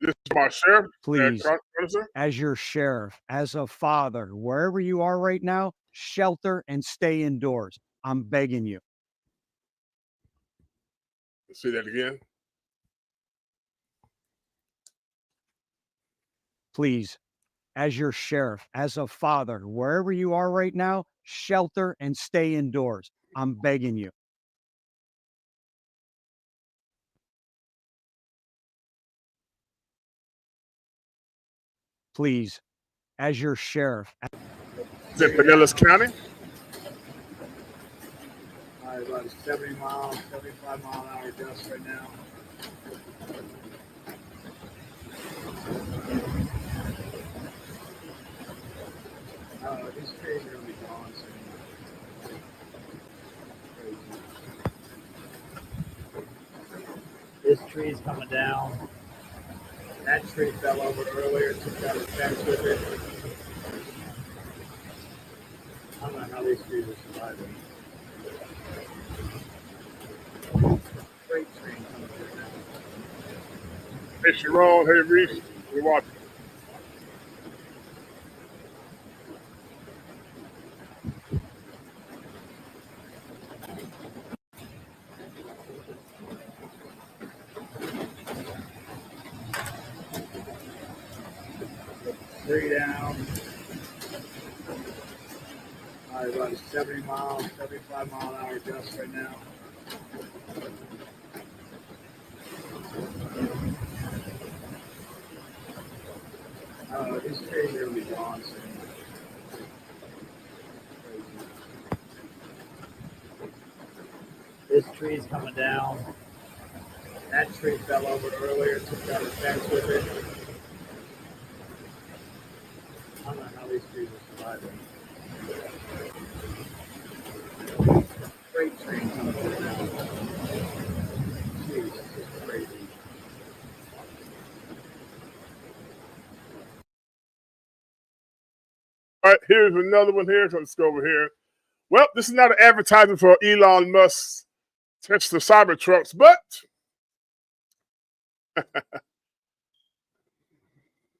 This is my sheriff. Please, Sir. as your sheriff, as a father, wherever you are right now, shelter and stay indoors. I'm begging you. Say that again. Please, as your sheriff, as a father, wherever you are right now, shelter and stay indoors. I'm begging you. Please, as your sheriff. It's in Pinellas County. About 70 miles, 75 mile an hour gust right now. These trees are going to be gone soon. This tree's coming down. That tree fell over earlier, took out his fence with it. I don't know how these trees are surviving. Great tree coming through now. Hey, Sharon. Hey, Reese. We're watching. Three down. About 70 miles, 75 mile an hour gust right now. these trees are gonna be gone soon. This tree's coming down. That tree fell over earlier, took out a fence with it. I don't know how these trees are surviving. Great tree coming down. Jeez, this is crazy. All right, here's another one here. So let's go over here. Well, this is not an advertisement for Elon Musk's Tesla Cybertrucks, but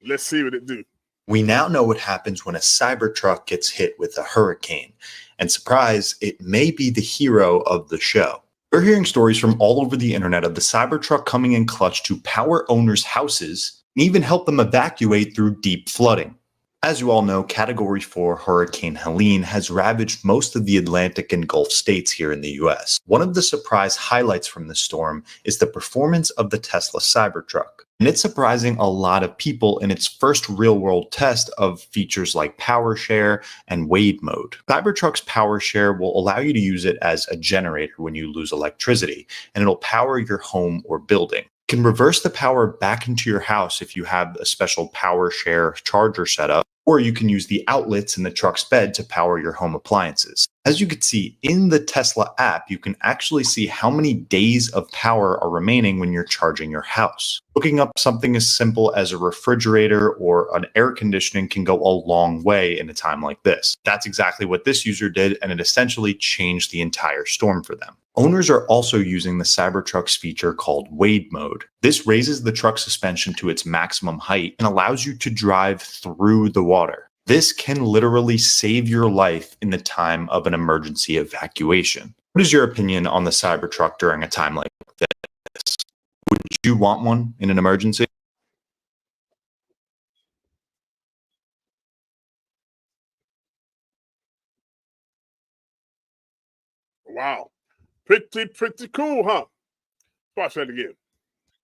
let's see what it do. We now know what happens when a Cybertruck gets hit with a hurricane. And surprise, it may be the hero of the show. We're hearing stories from all over the internet of the Cybertruck coming in clutch to power owners' houses and even help them evacuate through deep flooding. As you all know, Category 4 Hurricane Helene has ravaged most of the Atlantic and Gulf states here in the US. One of the surprise highlights from the storm is the performance of the Tesla Cybertruck. And it's surprising a lot of people in its first real-world test of features like power share and wade mode. Cybertruck's power share will allow you to use it as a generator when you lose electricity, and it'll power your home or building. You can reverse the power back into your house if you have a special power share charger set up, or you can use the outlets in the truck's bed to power your home appliances. As you can see in the Tesla app, you can actually see how many days of power are remaining when you're charging your house. Looking up something as simple as a refrigerator or an air conditioning can go a long way in a time like this. That's exactly what this user did, and it essentially changed the entire storm for them. Owners are also using the Cybertruck's feature called wade mode. This raises the truck suspension to its maximum height and allows you to drive through the water. This can literally save your life in the time of an emergency evacuation. What is your opinion on the Cybertruck during a time like this? Would you want one in an emergency? Wow. Pretty cool, huh? Watch that again.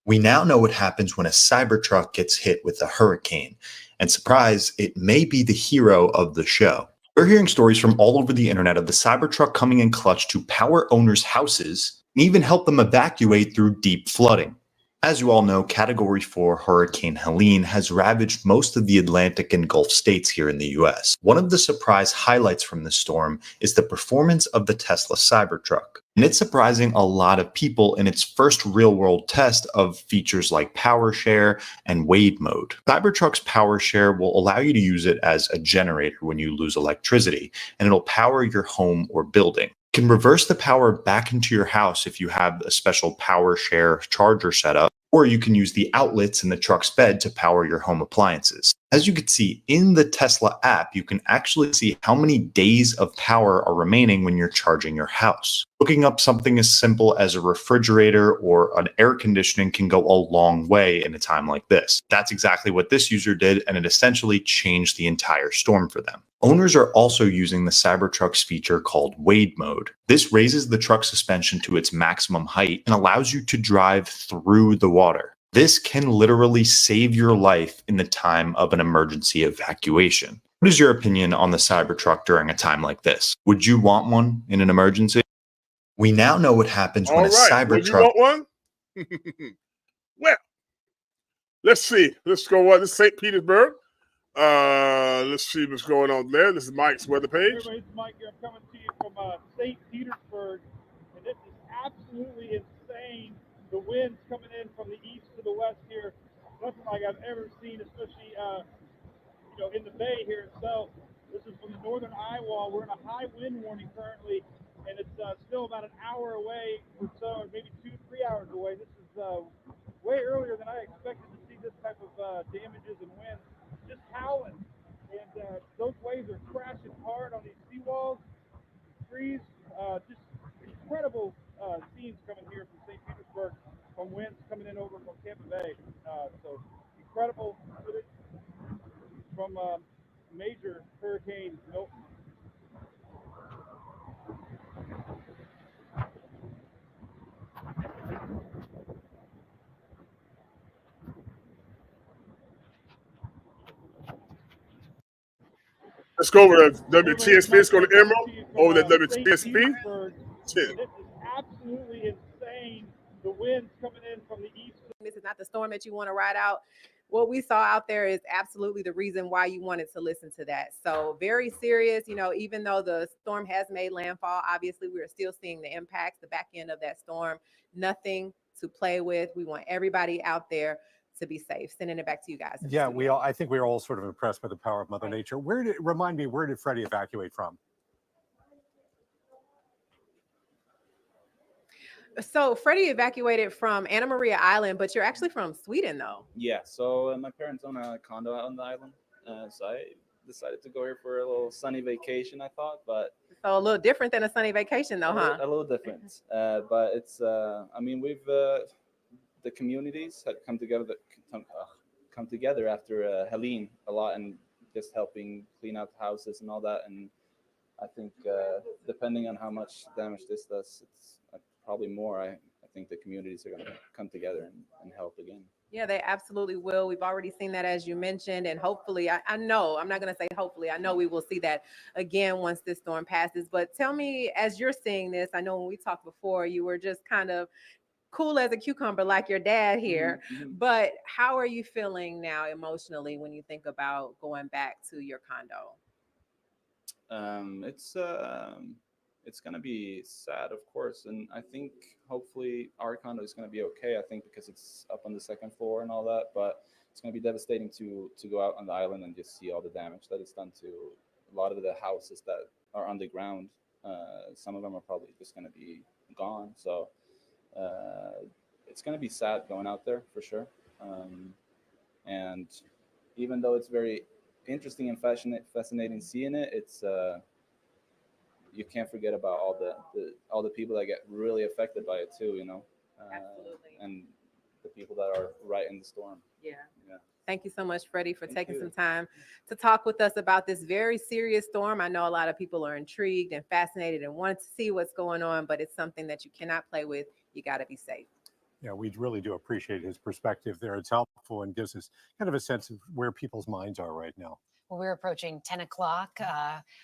We now know what happens when a Cybertruck gets hit with a hurricane. And surprise, it may be the hero of the show. We're hearing stories from all over the internet of the Cybertruck coming in clutch to power owners' houses and even help them evacuate through deep flooding. As you all know, Category 4 Hurricane Helene has ravaged most of the Atlantic and Gulf states here in the US. One of the surprise highlights from the storm is the performance of the Tesla Cybertruck. And it's surprising a lot of people in its first real-world test of features like power share and wade mode. Cybertruck's power share will allow you to use it as a generator when you lose electricity, and it'll power your home or building. You can reverse the power back into your house if you have a special power share charger set up, or you can use the outlets in the truck's bed to power your home appliances. As you can see in the Tesla app, you can actually see how many days of power are remaining when you're charging your house. Looking up something as simple as a refrigerator or an air conditioning can go a long way in a time like this. That's exactly what this user did, and it essentially changed the entire storm for them. Owners are also using the Cybertruck's feature called wade mode. This raises the truck suspension to its maximum height and allows you to drive through the water. This can literally save your life in the time of an emergency evacuation. What is your opinion on the Cybertruck during a time like this? Would you want one in an emergency? We now know what happens when a Cybertruck... Would you want one? Well, let's see. Let's go on. This is St. Petersburg. Let's see what's going on there. This is Mike's weather page. Everybody, it's Mike here. I'm coming to you from St. Petersburg, and this is absolutely insane. The wind's coming in from the east to the west here. Nothing like I've ever seen, especially in the bay here itself. This is from the northern eye wall. We're in a high wind warning currently, and it's still about an hour away or so, or maybe 2-3 hours away. This is way earlier than I expected to see this type of damages and winds. Just howling, and those waves are crashing hard on these seawalls, trees. Just incredible scenes coming here from St. Petersburg, from winds coming in over from Tampa Bay. So incredible footage from major Hurricane Milton. Let's go over to WTSP. Let's go to Emerald over to WTSP. And it is absolutely insane. The winds coming in from the east. This is not the storm that you want to ride out. What we saw out there is absolutely the reason why you wanted to listen to that. So very serious, you know, even though the storm has made landfall, obviously we are still seeing the impacts, the back end of that storm. Nothing to play with. We want everybody out there to be safe. Sending it back to you guys. Yeah, I think we are all sort of impressed by the power of Mother Nature. Remind me, where did Freddie evacuate from? So Freddie evacuated from Anna Maria Island, but you're actually from Sweden, though. Yeah, so my parents own a condo out on the island, so I decided to go here for a little sunny vacation, I thought, but... So a little different than a sunny vacation, though, huh? A little different, but it's, I mean, we've, the communities had come together after Helene a lot, and just helping clean out the houses and all that, and I think depending on how much damage this does, it's probably more. I think the communities are going to come together and help again. Yeah, they absolutely will. We've already seen that, as you mentioned, and hopefully, I know, I'm not going to say hopefully, I know we will see that again once this storm passes. But tell me, as you're seeing this, I know when we talked before, you were just kind of cool as a cucumber like your dad here, but how are you feeling now emotionally when you think about going back to your condo? It's going to be sad, of course, and I think hopefully our condo is going to be okay. I think because it's up on the second floor and all that, but it's going to be devastating to go out on the island and just see all the damage that it's done to a lot of the houses that are on the ground. Some of them are probably just going to be gone, so it's going to be sad going out there for sure. And even though it's very interesting and fascinating seeing it, it's you can't forget about all the people that get really affected by it too, you know. Absolutely. And the people that are right in the storm. Yeah. Thank you so much, Freddie, for taking some time to talk with us about this very serious storm. I know a lot of people are intrigued and fascinated and want to see what's going on, but it's something that you cannot play with. You got to be safe. Yeah, we really do appreciate his perspective there. It's helpful and gives us kind of a sense of where people's minds are right now. Well, we're approaching 10 o'clock.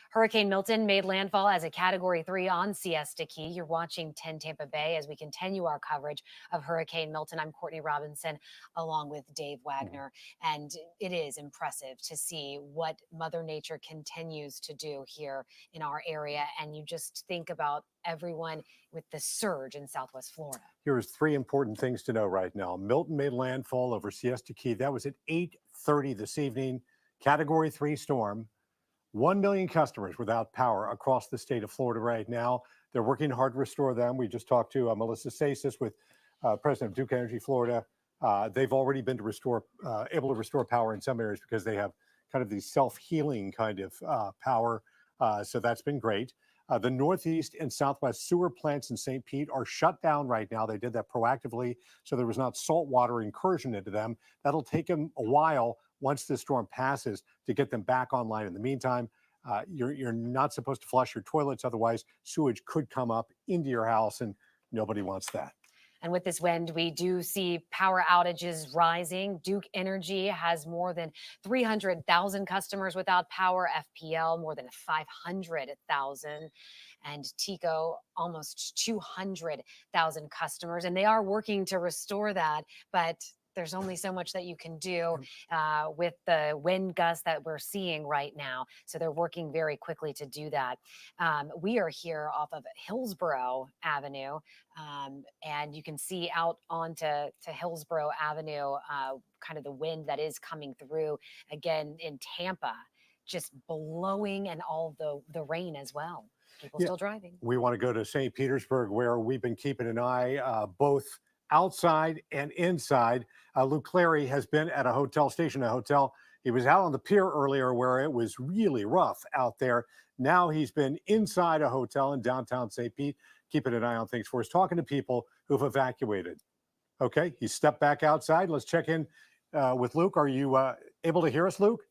Hurricane Milton made landfall as a Category 3 on Siesta Key. You're watching 10 Tampa Bay as we continue our coverage of Hurricane Milton. I'm Courtney Robinson along with Dave Wagner. And it is impressive to see what Mother Nature continues to do here in our area. And you just think about everyone with the surge in Southwest Florida. Here's 3 important things to know right now. Milton made landfall over Siesta Key. That was at 8:30 this evening. Category 3 storm, 1 million customers without power across the state of Florida right now. They're working hard to restore them. We just talked to Melissa Sasis with President of Duke Energy Florida. They've already been able to restore power in some areas because they have kind of these self-healing kind of power. So that's been great. The Northeast and Southwest sewer plants in St. Pete are shut down right now. They did that proactively so there was not saltwater incursion into them. That'll take them a while once this storm passes to get them back online. In the meantime, you're not supposed to flush your toilets. Otherwise, sewage could come up into your house, and nobody wants that. And with this wind, we do see power outages rising. Duke Energy has more than 300,000 customers without power. FPL, more than 500,000. And TECO, almost 200,000 customers. And they are working to restore that, but there's only so much that you can do with the wind gusts that we're seeing right now. So they're working very quickly to do that. We are here off of Hillsborough Avenue, and you can see out onto Hillsborough Avenue, kind of the wind that is coming through again in Tampa, just blowing, and all the rain as well. People still driving. We want to go to St. Petersburg, where we've been keeping an eye both outside and inside. Luke Clary has been at a hotel. He was out on the pier earlier where it was really rough out there. Now he's been inside a hotel in downtown St. Pete, keeping an eye on things for us, talking to people who've evacuated. Okay, he stepped back outside. Let's check in with Luke. Are you able to hear us, Luke?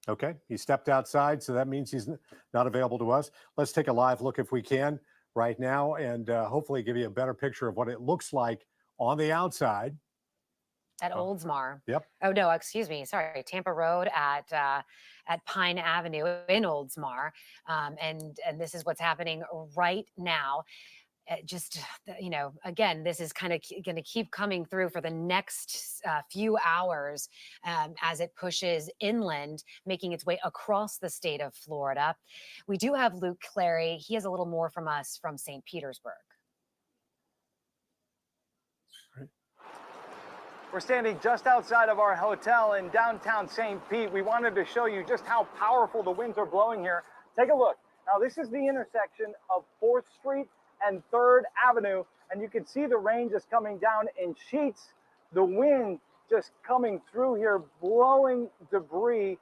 Okay, he stepped outside, so that means he's not available to us. Let's take a live look if we can right now, and hopefully give you a better picture of what it looks like on the outside. At Oldsmar. Yep. Oh no, excuse me. Sorry, Tampa Road at Pine Avenue in Oldsmar, and this is what's happening right now. Again, this is kind of going to keep coming through for the next few hours as it pushes inland, making its way across the state of Florida. We do have Luke Clary. He has a little more from us from St. Petersburg. We're standing just outside of our hotel in downtown St. Pete. We wanted to show you just how powerful the winds are blowing here. Take a look. Now, this is the intersection of 4th Street and 3rd Avenue, and you can see the rain just coming down in sheets. The wind just coming through here, blowing debris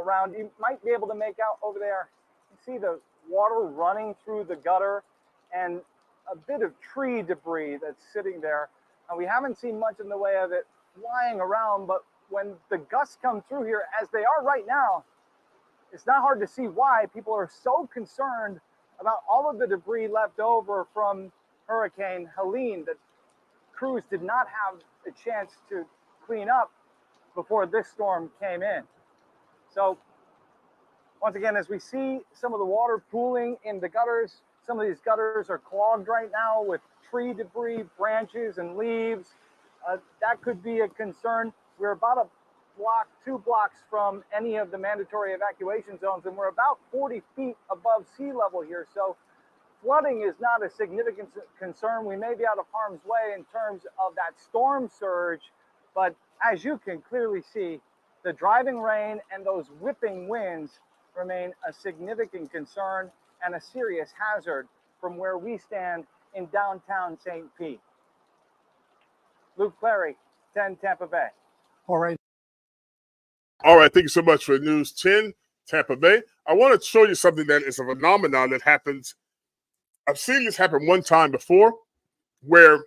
around. You might be able to make out over there. You see the water running through the gutter and a bit of tree debris that's sitting there. And we haven't seen much in the way of it flying around, but when the gusts come through here, as they are right now, it's not hard to see why people are so concerned about all of the debris left over from Hurricane Helene that crews did not have a chance to clean up before this storm came in. So once again, as we see some of the water pooling in the gutters, some of these gutters are clogged right now with tree debris, branches, and leaves. That could be a concern. We're about a block, 2 blocks from any of the mandatory evacuation zones, and we're about 40 feet above sea level here. So flooding is not a significant concern. We may be out of harm's way in terms of that storm surge, but as you can clearly see, the driving rain and those whipping winds remain a significant concern and a serious hazard from where we stand in downtown St. Pete. Luke Clary, 10 Tampa Bay. All right. All right, thank you so much for News 10, Tampa Bay. I want to show you something that is a phenomenon that happens. I've seen this happen one time before where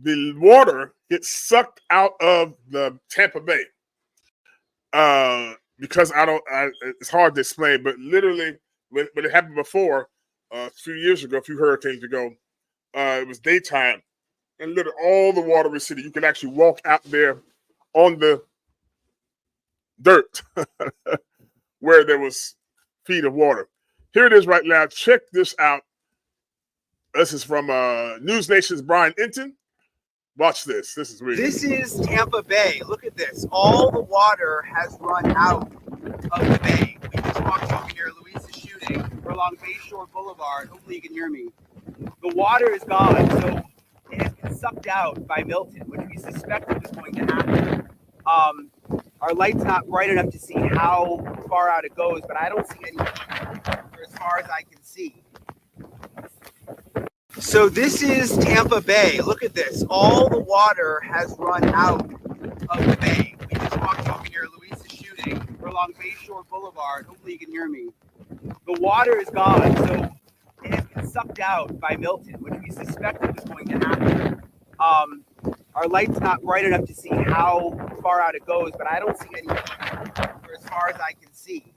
the water gets sucked out of the Tampa Bay. Because it's hard to explain, but literally when it happened before, a few years ago, a few hurricanes ago, it was daytime, and literally all the water was sitting. You could actually walk out there on the dirt where there was feet of water. Here it is right now. Check this out. This is from News Nation's Brian Enton. Watch this. This is weird. This is Tampa Bay. Look at this. All the water has run out of the bay. We just walked over here. Luis is shooting. We're along Bayshore Boulevard. Hopefully you can hear me. The water is gone, so it has been sucked out by Milton, which we suspected was going to happen. Our light's not bright enough to see how far out it goes, but I don't see any for as far as I can see. So this is Tampa Bay. Look at this. All the water has run out of the bay. We just walked over here. Luis is shooting. We're along Bayshore Boulevard. Hopefully you can hear me. The water is gone, so it has been sucked out by Milton, which we suspected was going to happen. Our light's not bright enough to see how far out it goes, but I don't see any for as far as I can see.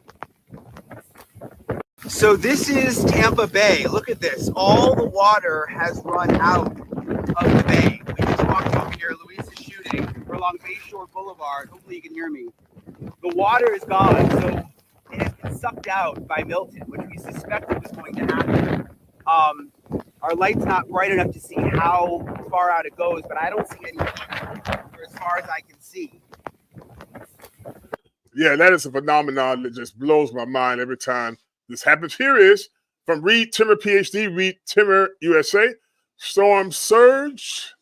So this is Tampa Bay. Look at this. All the water has run out of the bay. We just walked over here. Luis is shooting. We're along Bayshore Boulevard. Hopefully you can hear me. The water is gone, so it has been sucked out by Milton, which we suspected was going to happen. Our light's not bright enough to see how far out it goes, but I don't see any for as far as I can see. Yeah, that is a phenomenon that just blows my mind every time this happens. Here is from Reed Timmer, PhD, Reed Timmer, USA. Storm surge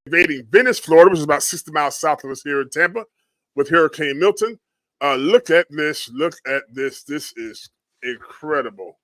invading Venice, Florida, which is about 60 miles south of us here in Tampa, with Hurricane Milton. Look at this. Look at this. This is incredible.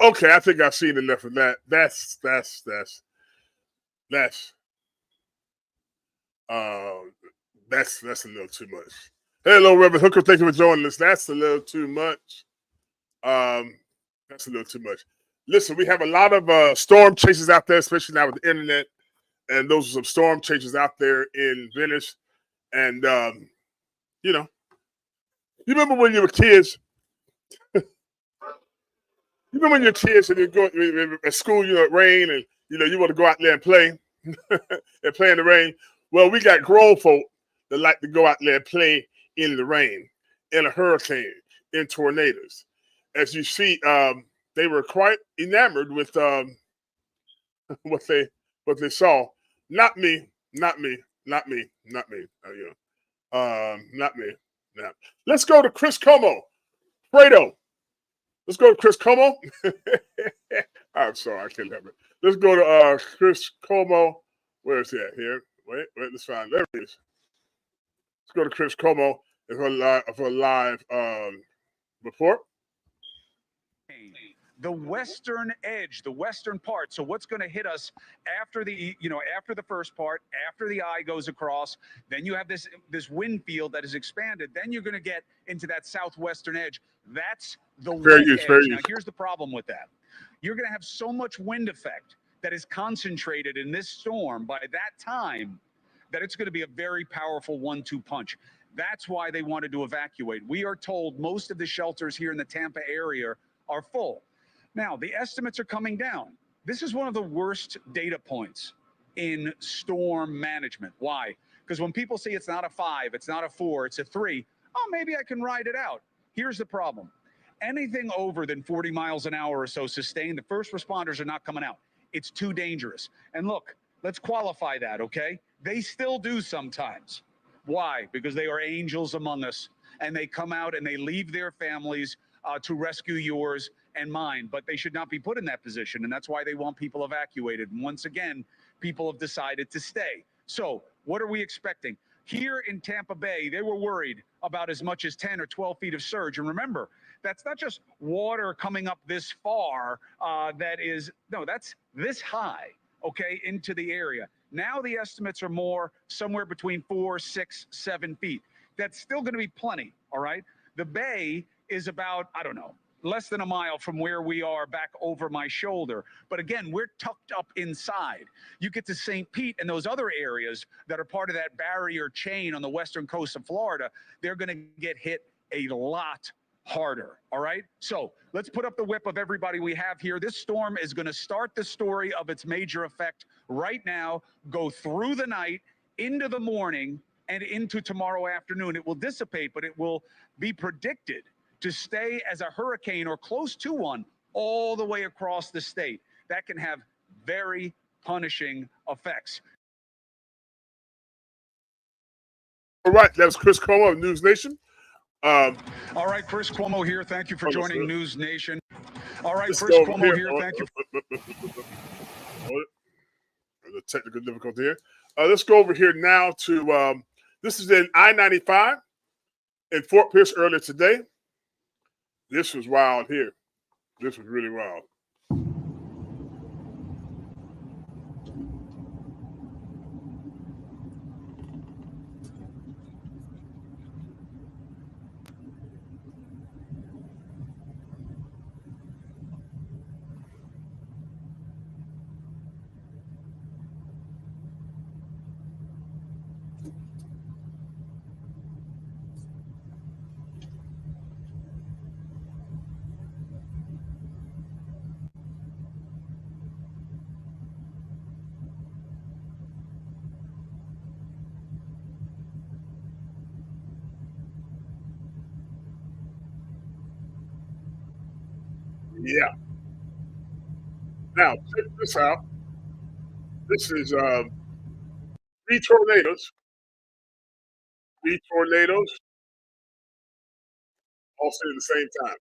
Okay, I think I've seen enough of that. That's uh that's a little too much. Hello, Reverend Hooker. Thank you for joining us. That's a little too much. That's a little too much. Listen, we have a lot of storm chasers out there, especially now with the internet. And those are some storm chasers out there in Venice. And you know, you remember when you were kids? You remember when you're kids and you go at school, it rain, and you want to go out there and play and play in the rain. Well, we got grown folk that like to go out there and play in the rain, in a hurricane, in tornadoes. As you see, they were quite enamored with what they saw. Not me, not me, not me, not me. Not me. Not. Let's go to Chris Como, Fredo. Let's go to Chris Como. I'm sorry, I can't help it. Let's go to Chris Como. Where is he at? Here. Wait, let's find. There he is. Let's go to Chris Como for a live report. The western edge, the western part. So what's going to hit us after the first part, after the eye goes across, then you have this wind field that is expanded. Then you're going to get into that southwestern edge. That's the wet edge. Now here's the problem with that. You're going to have so much wind effect that is concentrated in this storm by that time that it's going to be a very powerful 1-2 punch. That's why they wanted to evacuate. We are told most of the shelters here in the Tampa area are full. Now, the estimates are coming down. This is one of the worst data points in storm management. Why? Because when people say it's not a 5, it's not a 4, it's a 3, maybe I can ride it out. Here's the problem. Anything over than 40 miles an hour or so sustained, the first responders are not coming out. It's too dangerous. And look, let's qualify that, okay? They still do sometimes. Why? Because they are angels among us, and they come out and they leave their families to rescue yours and mine, but they should not be put in that position, and that's why they want people evacuated. And once again, people have decided to stay. So what are we expecting? Here in Tampa Bay, they were worried about as much as 10 or 12 feet of surge. And remember, that's not just water coming up this far, that's this high, okay, into the area. Now the estimates are more somewhere between 4, 6, 7 feet. That's still going to be plenty, all right? The bay is about, I don't know, less than a mile from where we are back over my shoulder. But again, we're tucked up inside. You get to St. Pete and those other areas that are part of that barrier chain on the western coast of Florida, they're going to get hit a lot harder. All right. So let's put up the whip of everybody we have here. This storm is going to start the story of its major effect right now, go through the night, into the morning, and into tomorrow afternoon. It will dissipate, but it will be predicted to stay as a hurricane or close to one all the way across the state. That can have very punishing effects. All right, that was Chris Como of News Nation. All right, Chris Cuomo here. Thank you for joining News Nation. All right, Let's Chris go over Cuomo here. Thank you. The technical difficulty here. Let's go over here now to this is in I-95 in Fort Pierce earlier today. This was wild here. This was really wild. Yeah. Now, check this out. This is 3 tornadoes. 3 tornadoes all at the same time.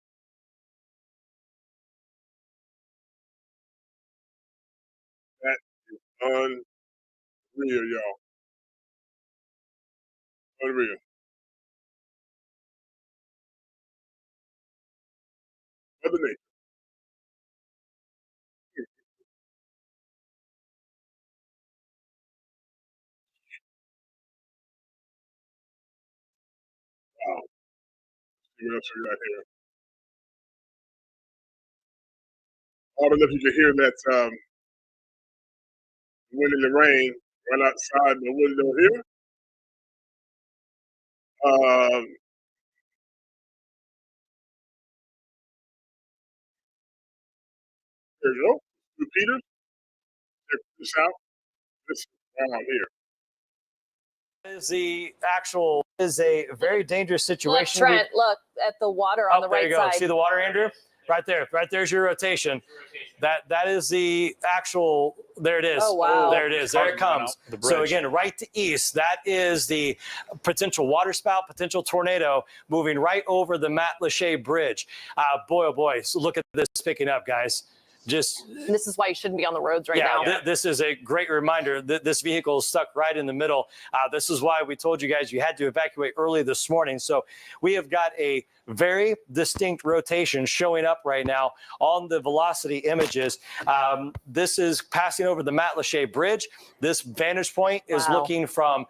That is unreal, y'all. Unreal. Mother Nature. See what else we got here. I don't know if you can hear that wind and the rain right outside the window here. There you go. Repeaters. Check this out. This is down here. Is the actual is a very dangerous situation. Look, Trent, look at the water on the there right you go. side. See the water, Andrew? Right there. Right there's your rotation. That is the actual. There it is. Oh, wow. There it is. There it comes. So again, right to east. That is the potential water spout, potential tornado moving right over the Matt Lachey Bridge. Boy, oh boy! So look at this picking up, guys. This is why you shouldn't be on the roads right now. This is a great reminder that this vehicle is stuck right in the middle. This is why we told you guys you had to evacuate early this morning. So we have got a very distinct rotation showing up right now on the velocity images. This is passing over the Matt Lachey Bridge. This vantage point is looking from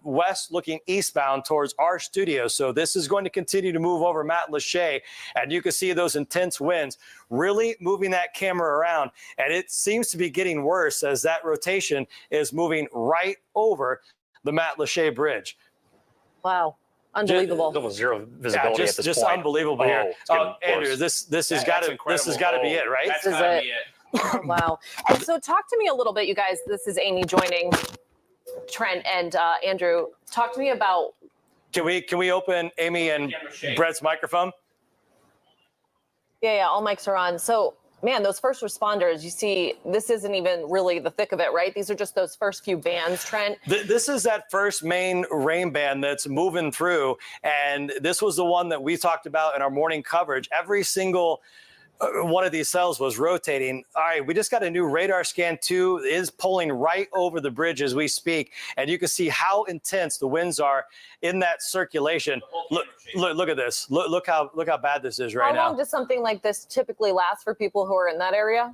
west, looking eastbound towards our studio. So this is going to continue to move over Matt Lachey, and you can see those intense winds really moving that camera around. And it seems to be getting worse as that rotation is moving right over the Matt Lachey Bridge. Wow. Unbelievable. Almost zero visibility at this point. Unbelievable here. Andrew, this has got to be it, right? This is it. Wow. And so talk to me a little bit, you guys. This is Amy joining Trent and Andrew. Talk to me about. Can we open Amy and Brett's microphone? Yeah, all mics are on. So, man, those first responders, you see, this isn't even really the thick of it, right? These are just those first few bands, Trent. This is that first main rain band that's moving through. And this was the one that we talked about in our morning coverage. Every single one of these cells was rotating. All right, we just got a new radar scan 2 is pulling right over the bridge as we speak. And you can see how intense the winds are in that circulation. Look at this. Look how bad this is right now. How long does something like this typically last for people who are in that area?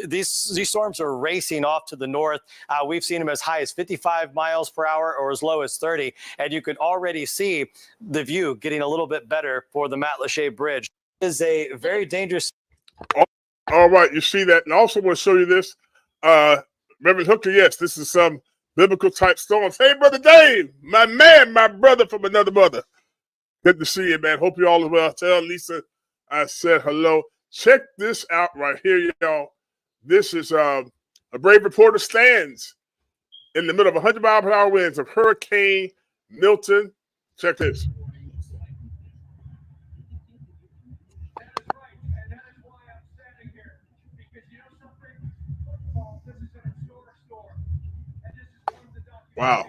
These storms are racing off to the north. We've seen them as high as 55 miles per hour or as low as 30. And you can already see the view getting a little bit better for the Matt Lachey Bridge. It is a very dangerous. All right, you see that. And I also want to show you this. Reverend Hooker, yes, this is some biblical type storms. Hey, Brother Dave, my man, my brother from another mother. Good to see you, man. Hope you all are well. Tell Lisa I said hello. Check this out right here, y'all. This is a brave reporter stands in the middle of 100-mile-per-hour winds of Hurricane Milton. Check this. Wow.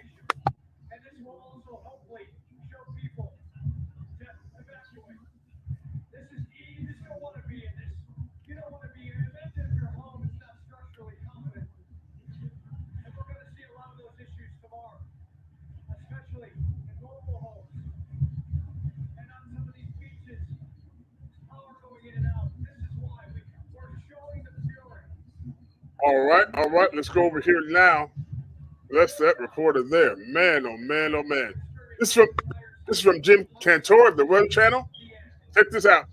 All right. Let's go over here now. That's that reporter there. Man, oh man, oh man. This is from Jim Cantor of the Weather Channel. Check this out.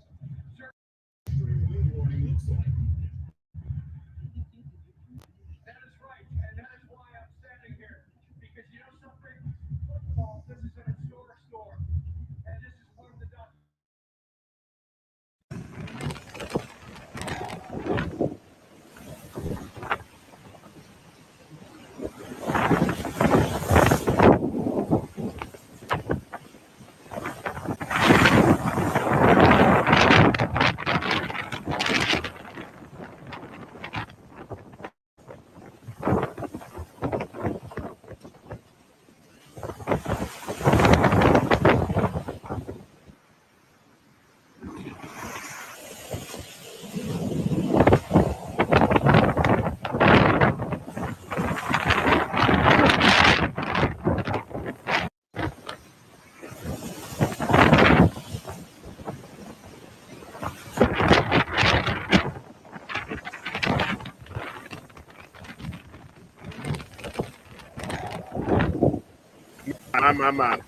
My.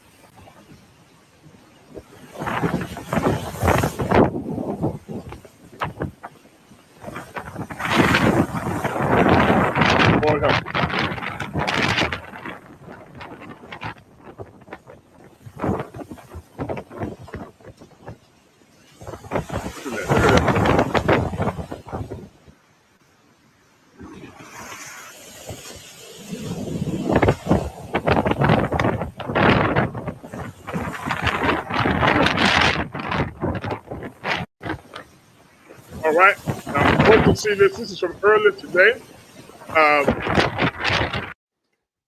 right. Now, I want you to see this. This is from earlier today.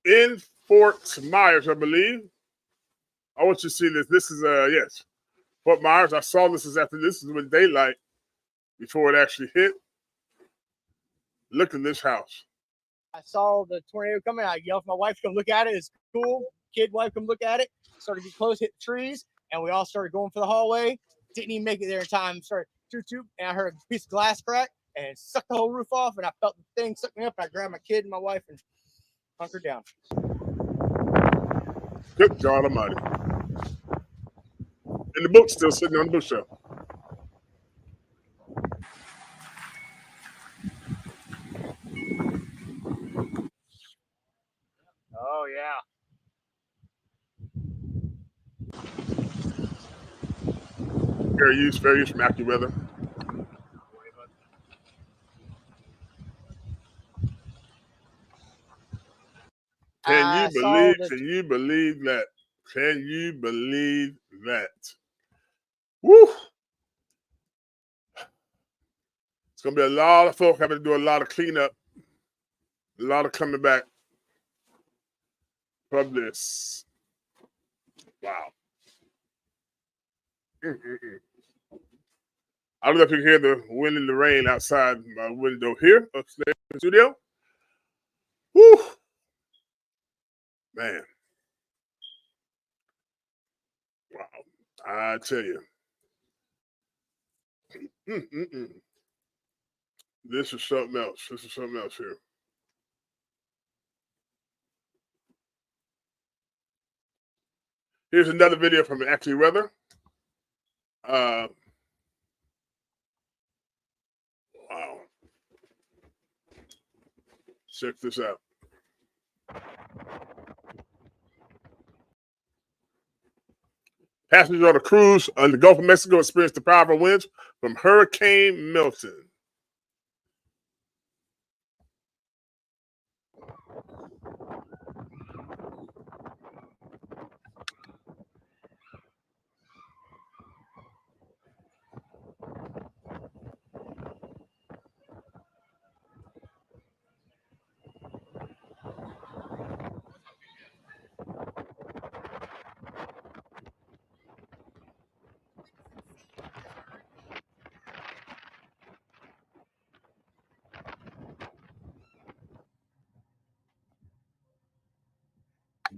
In Fort Myers, I believe. I want you to see this. This is yes, Fort Myers. I saw this is after this is with daylight before it actually hit. Look at this house. I saw the tornado coming. I yelled for my wife to come look at it. It's cool. Kid, wife, come look at it. Started to get close, hit the trees, and we all started going for the hallway. Didn't even make it there in time. Started toot, and I heard a piece of glass crack, and it sucked the whole roof off, and I felt the thing suck me up, and I grabbed my kid and my wife and hunkered down. Good God Almighty. And the book's still sitting on the bookshelf. Oh, yeah. Fair use from AccuWeather. Can you believe that? Can you believe that? Woo! It's gonna be a lot of folk having to do a lot of cleanup, a lot of coming back from this. Wow. I don't know if you can hear the wind and the rain outside my window here upstairs in the studio. Woo! Man. Wow. I tell you. This is something else. This is something else here. Here's another video from AccuWeather. Wow. Check this out. Passengers on a cruise on the Gulf of Mexico experienced the powerful winds from Hurricane Milton.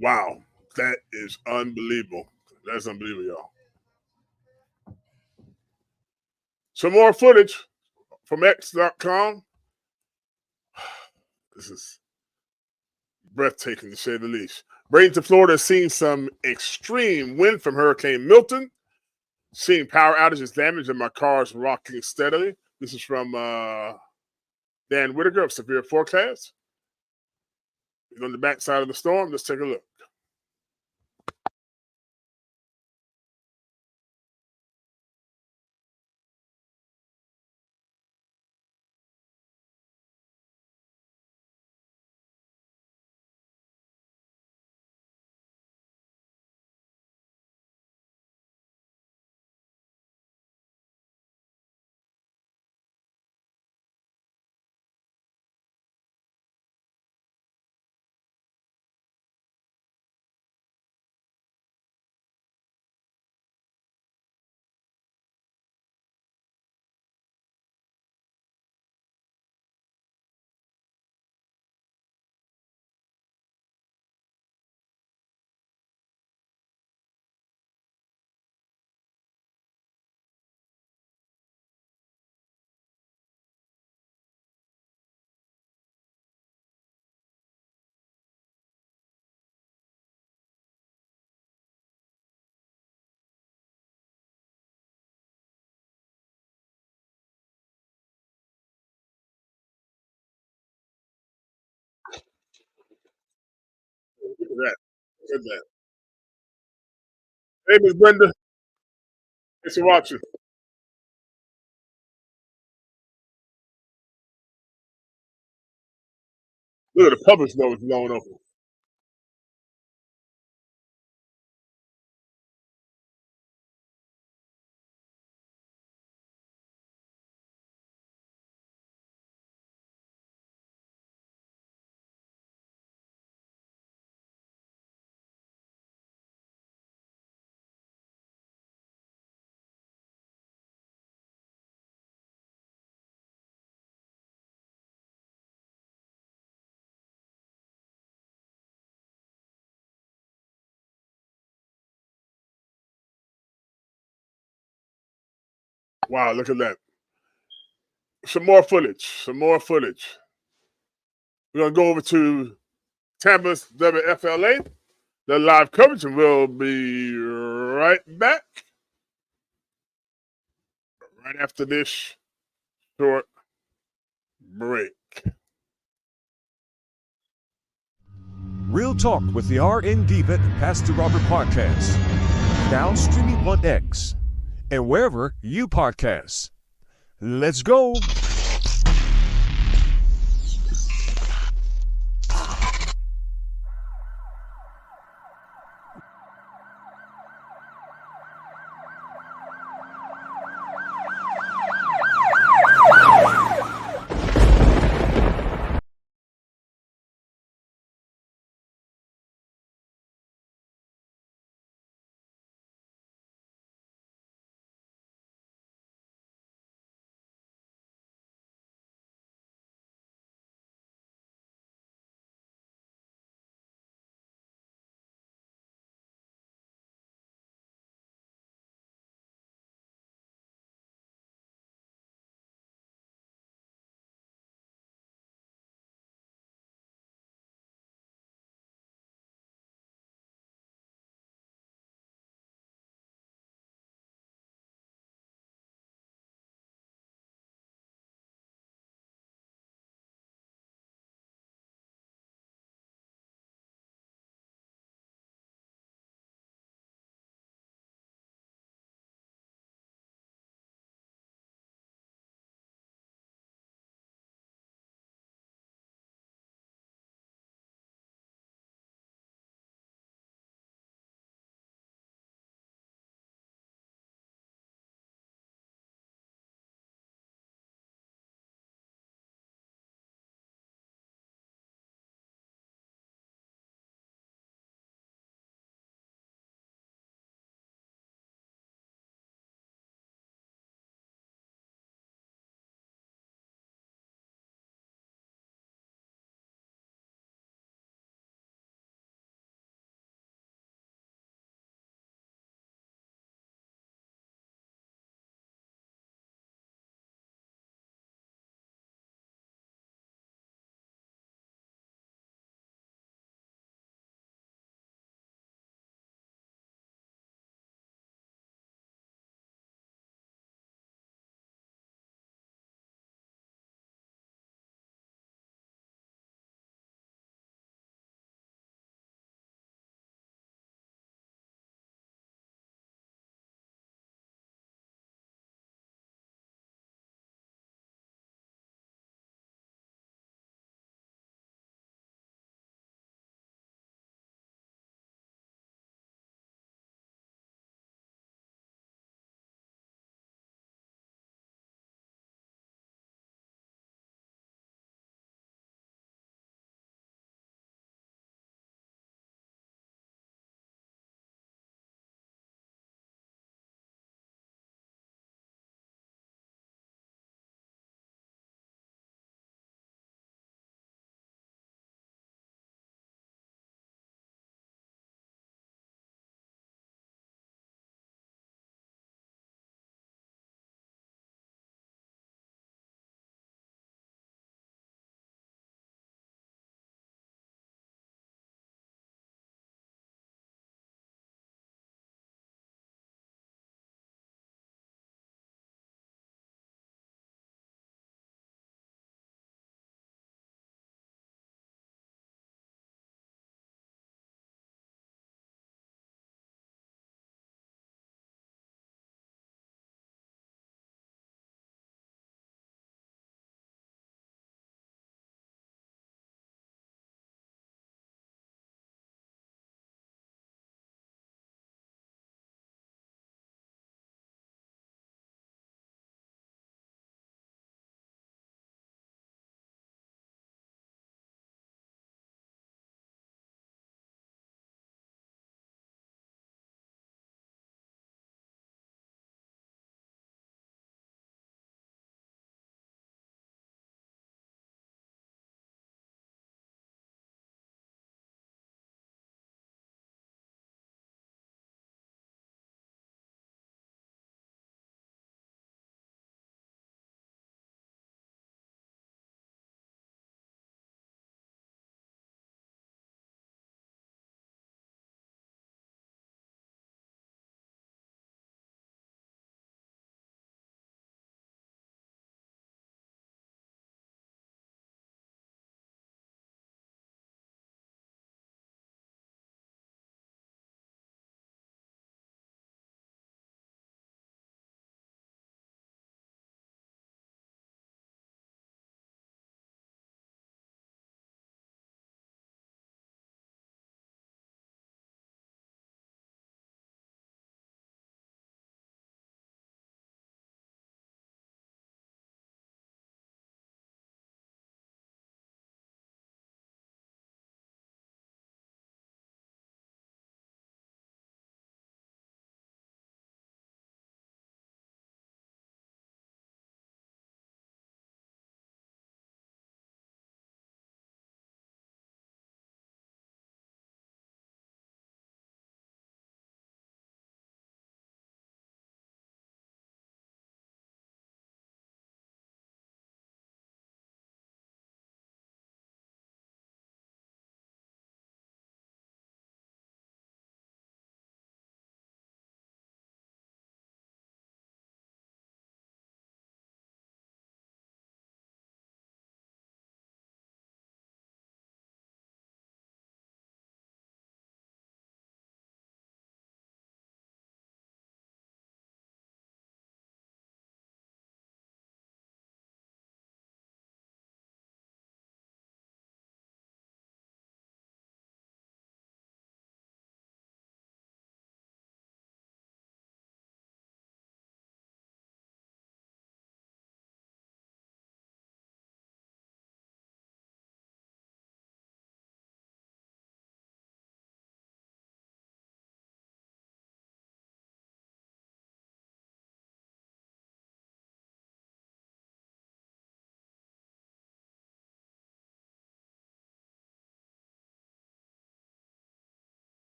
Wow, that is unbelievable. That's unbelievable, y'all. Some more footage from X.com. This is breathtaking to say the least. Bradenton, Florida has seen some extreme wind from Hurricane Milton. Seeing power outages, damage, and my car's rocking steadily. This is from Dan Whitaker of Severe Forecast. He's on the backside of the storm. Let's take a look. Look at that. Look at that. Hey, Miss Brenda. Thanks for watching. Look at the public snow is blowing over. Wow, look at that. Some more footage. We're going to go over to Tampa's WFLA, the live coverage, and we'll be right back right after this short break. Real Talk with the RN Diva and Pastor Robert podcast. Now streaming on X and wherever you podcast. Let's go.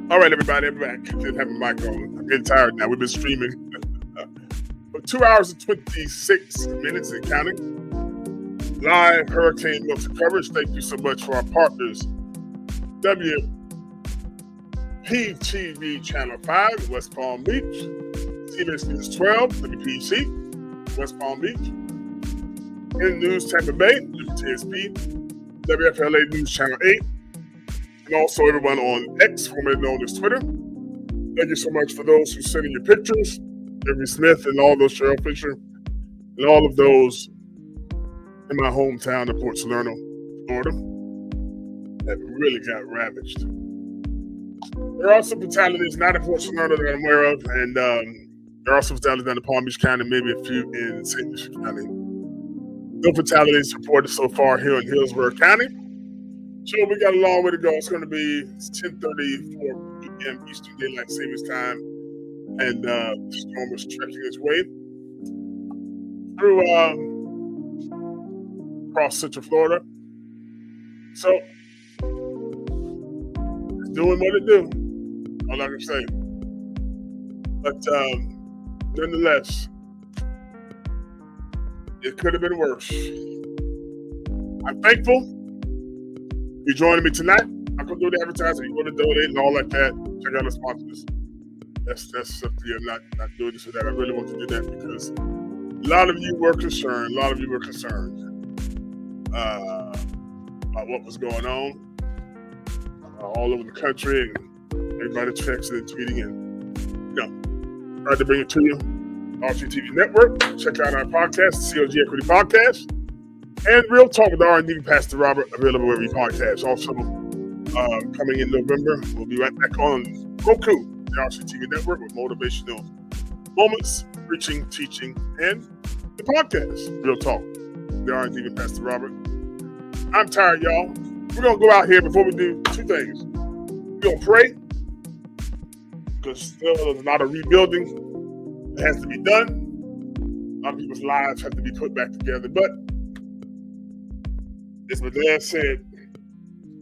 All right, everybody, I'm back. Didn't have my mic on. I'm getting tired now. We've been streaming for 2 hours and 26 minutes and counting. Live Hurricane Milton coverage. Thank you so much for our partners. WPTV Channel 5, West Palm Beach. CBS News 12, WPC, West Palm Beach. In News Tampa Bay, WTSP. WFLA News Channel 8. And also everyone on X, formerly known as Twitter. Thank you so much for those who sent in your pictures. Jeremy Smith and all those, Cheryl Fisher, and all of those in my hometown of Port Salerno, Florida, that really got ravaged. There are some fatalities not in Port Salerno that I'm aware of, and there are some fatalities down in Palm Beach County, maybe a few in St. Lucie County. No fatalities reported so far here in Hillsborough County. So we got a long way to go. It's going to be 10:34 p.m. Eastern Daylight Savings Time, and the storm is trekking its way through across Central Florida. So it's doing what it do. All I can say. But nonetheless, it could have been worse. I'm thankful you're joining me tonight. I'm going to do the advertising. You want to donate and all like that. Check out the sponsors. That's up to you. I'm not doing this or that. I really want to do that because a lot of you were concerned. About what was going on all over the country, and everybody texting and tweeting, and tried to bring it to you. RCTV Network. Check out our podcast, COG Equity Podcast. And Real Talk with R&D Pastor Robert, available wherever you podcast. Also, coming in November, we'll be right back on Roku, the RCTV Network, with motivational moments, preaching, teaching, and the podcast, Real Talk, the R&D Pastor Robert. I'm tired, y'all. We're going to go out here before we do two things. We're going to pray, because still there's a lot of rebuilding that has to be done. A lot of people's lives have to be put back together, but as my dad said,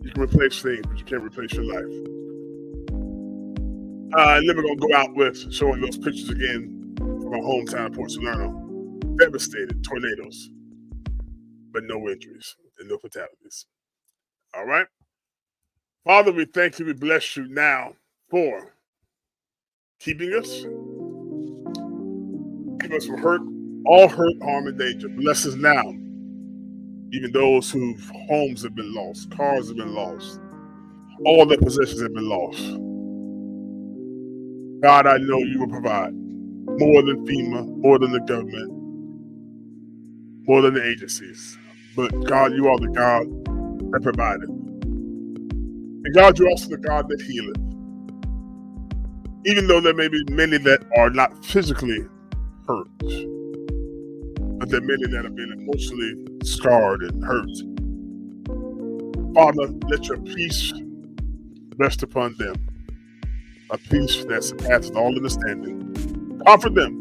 you can replace things, but you can't replace your life. And then we're going to go out with showing those pictures again from our hometown of Port Salerno. Devastated tornadoes, but no injuries and no fatalities. All right? Father, we thank you. We bless you now for keeping us. Keep us from hurt, all hurt, harm, and danger. Bless us now. Even those whose homes have been lost, cars have been lost, all their possessions have been lost. God, I know you will provide more than FEMA, more than the government, more than the agencies. But God, you are the God that provided. And God, you're also the God that healeth. Even though there may be many that are not physically hurt, but there are many that have been emotionally scarred and hurt. Father, let your peace rest upon them. A peace that surpasses all understanding. Comfort them.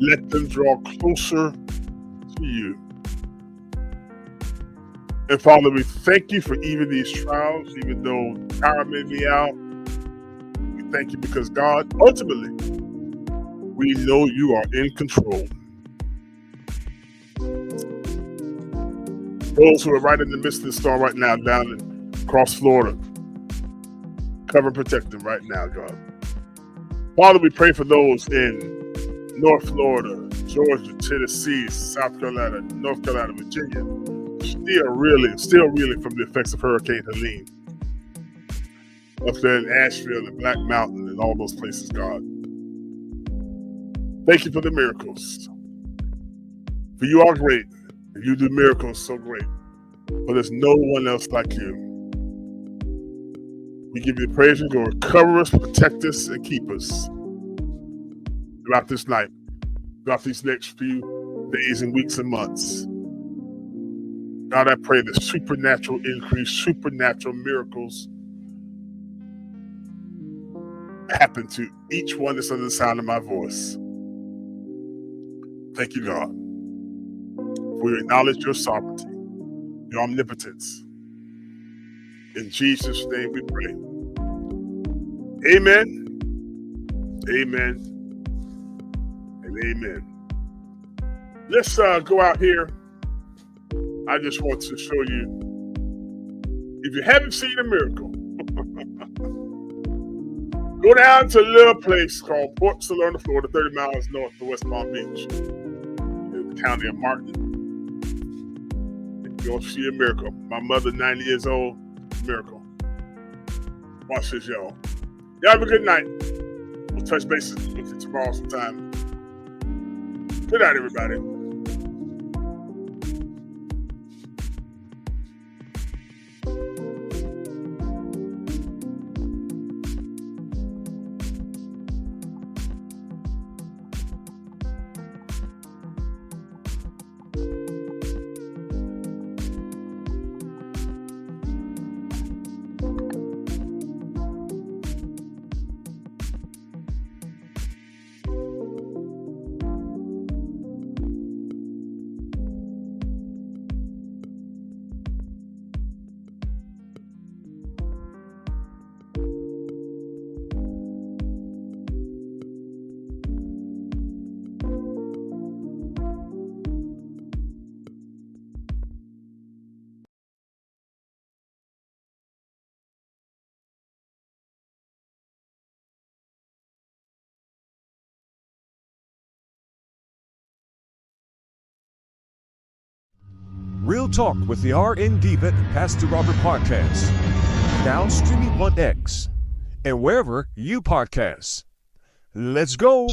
Let them draw closer to you. And Father, we thank you for even these trials, even though power may be out. We thank you because, God, ultimately, we know you are in control. Those who are right in the midst of the storm right now, down across Florida, cover and protect them right now, God. Father, we pray for those in North Florida, Georgia, Tennessee, South Carolina, North Carolina, Virginia, still reeling from the effects of Hurricane Helene. Up there in Asheville and Black Mountain and all those places, God. Thank you for the miracles. For you are great. And you do miracles so great. But there's no one else like you. We give you the praise and glory. Cover us, protect us, and keep us throughout this night, throughout these next few days and weeks and months. God, I pray that supernatural increase, supernatural miracles happen to each one that's under the sound of my voice. Thank you, God. We acknowledge your sovereignty, your omnipotence. In Jesus' name we pray. Amen. Amen. And amen. Let's go out here. I just want to show you, if you haven't seen a miracle, go down to a little place called Port Salerno, Florida, 30 miles north of West Palm Beach, in the county of Martin. You're going to see a miracle. My mother, 90 years old, miracle. Watch this, y'all. Y'all have a good night. We'll touch bases with you tomorrow sometime. Good night, everybody. Real Talk with the RN Diva Pastor Robert podcast. Now streaming on X and wherever you podcast. Let's go.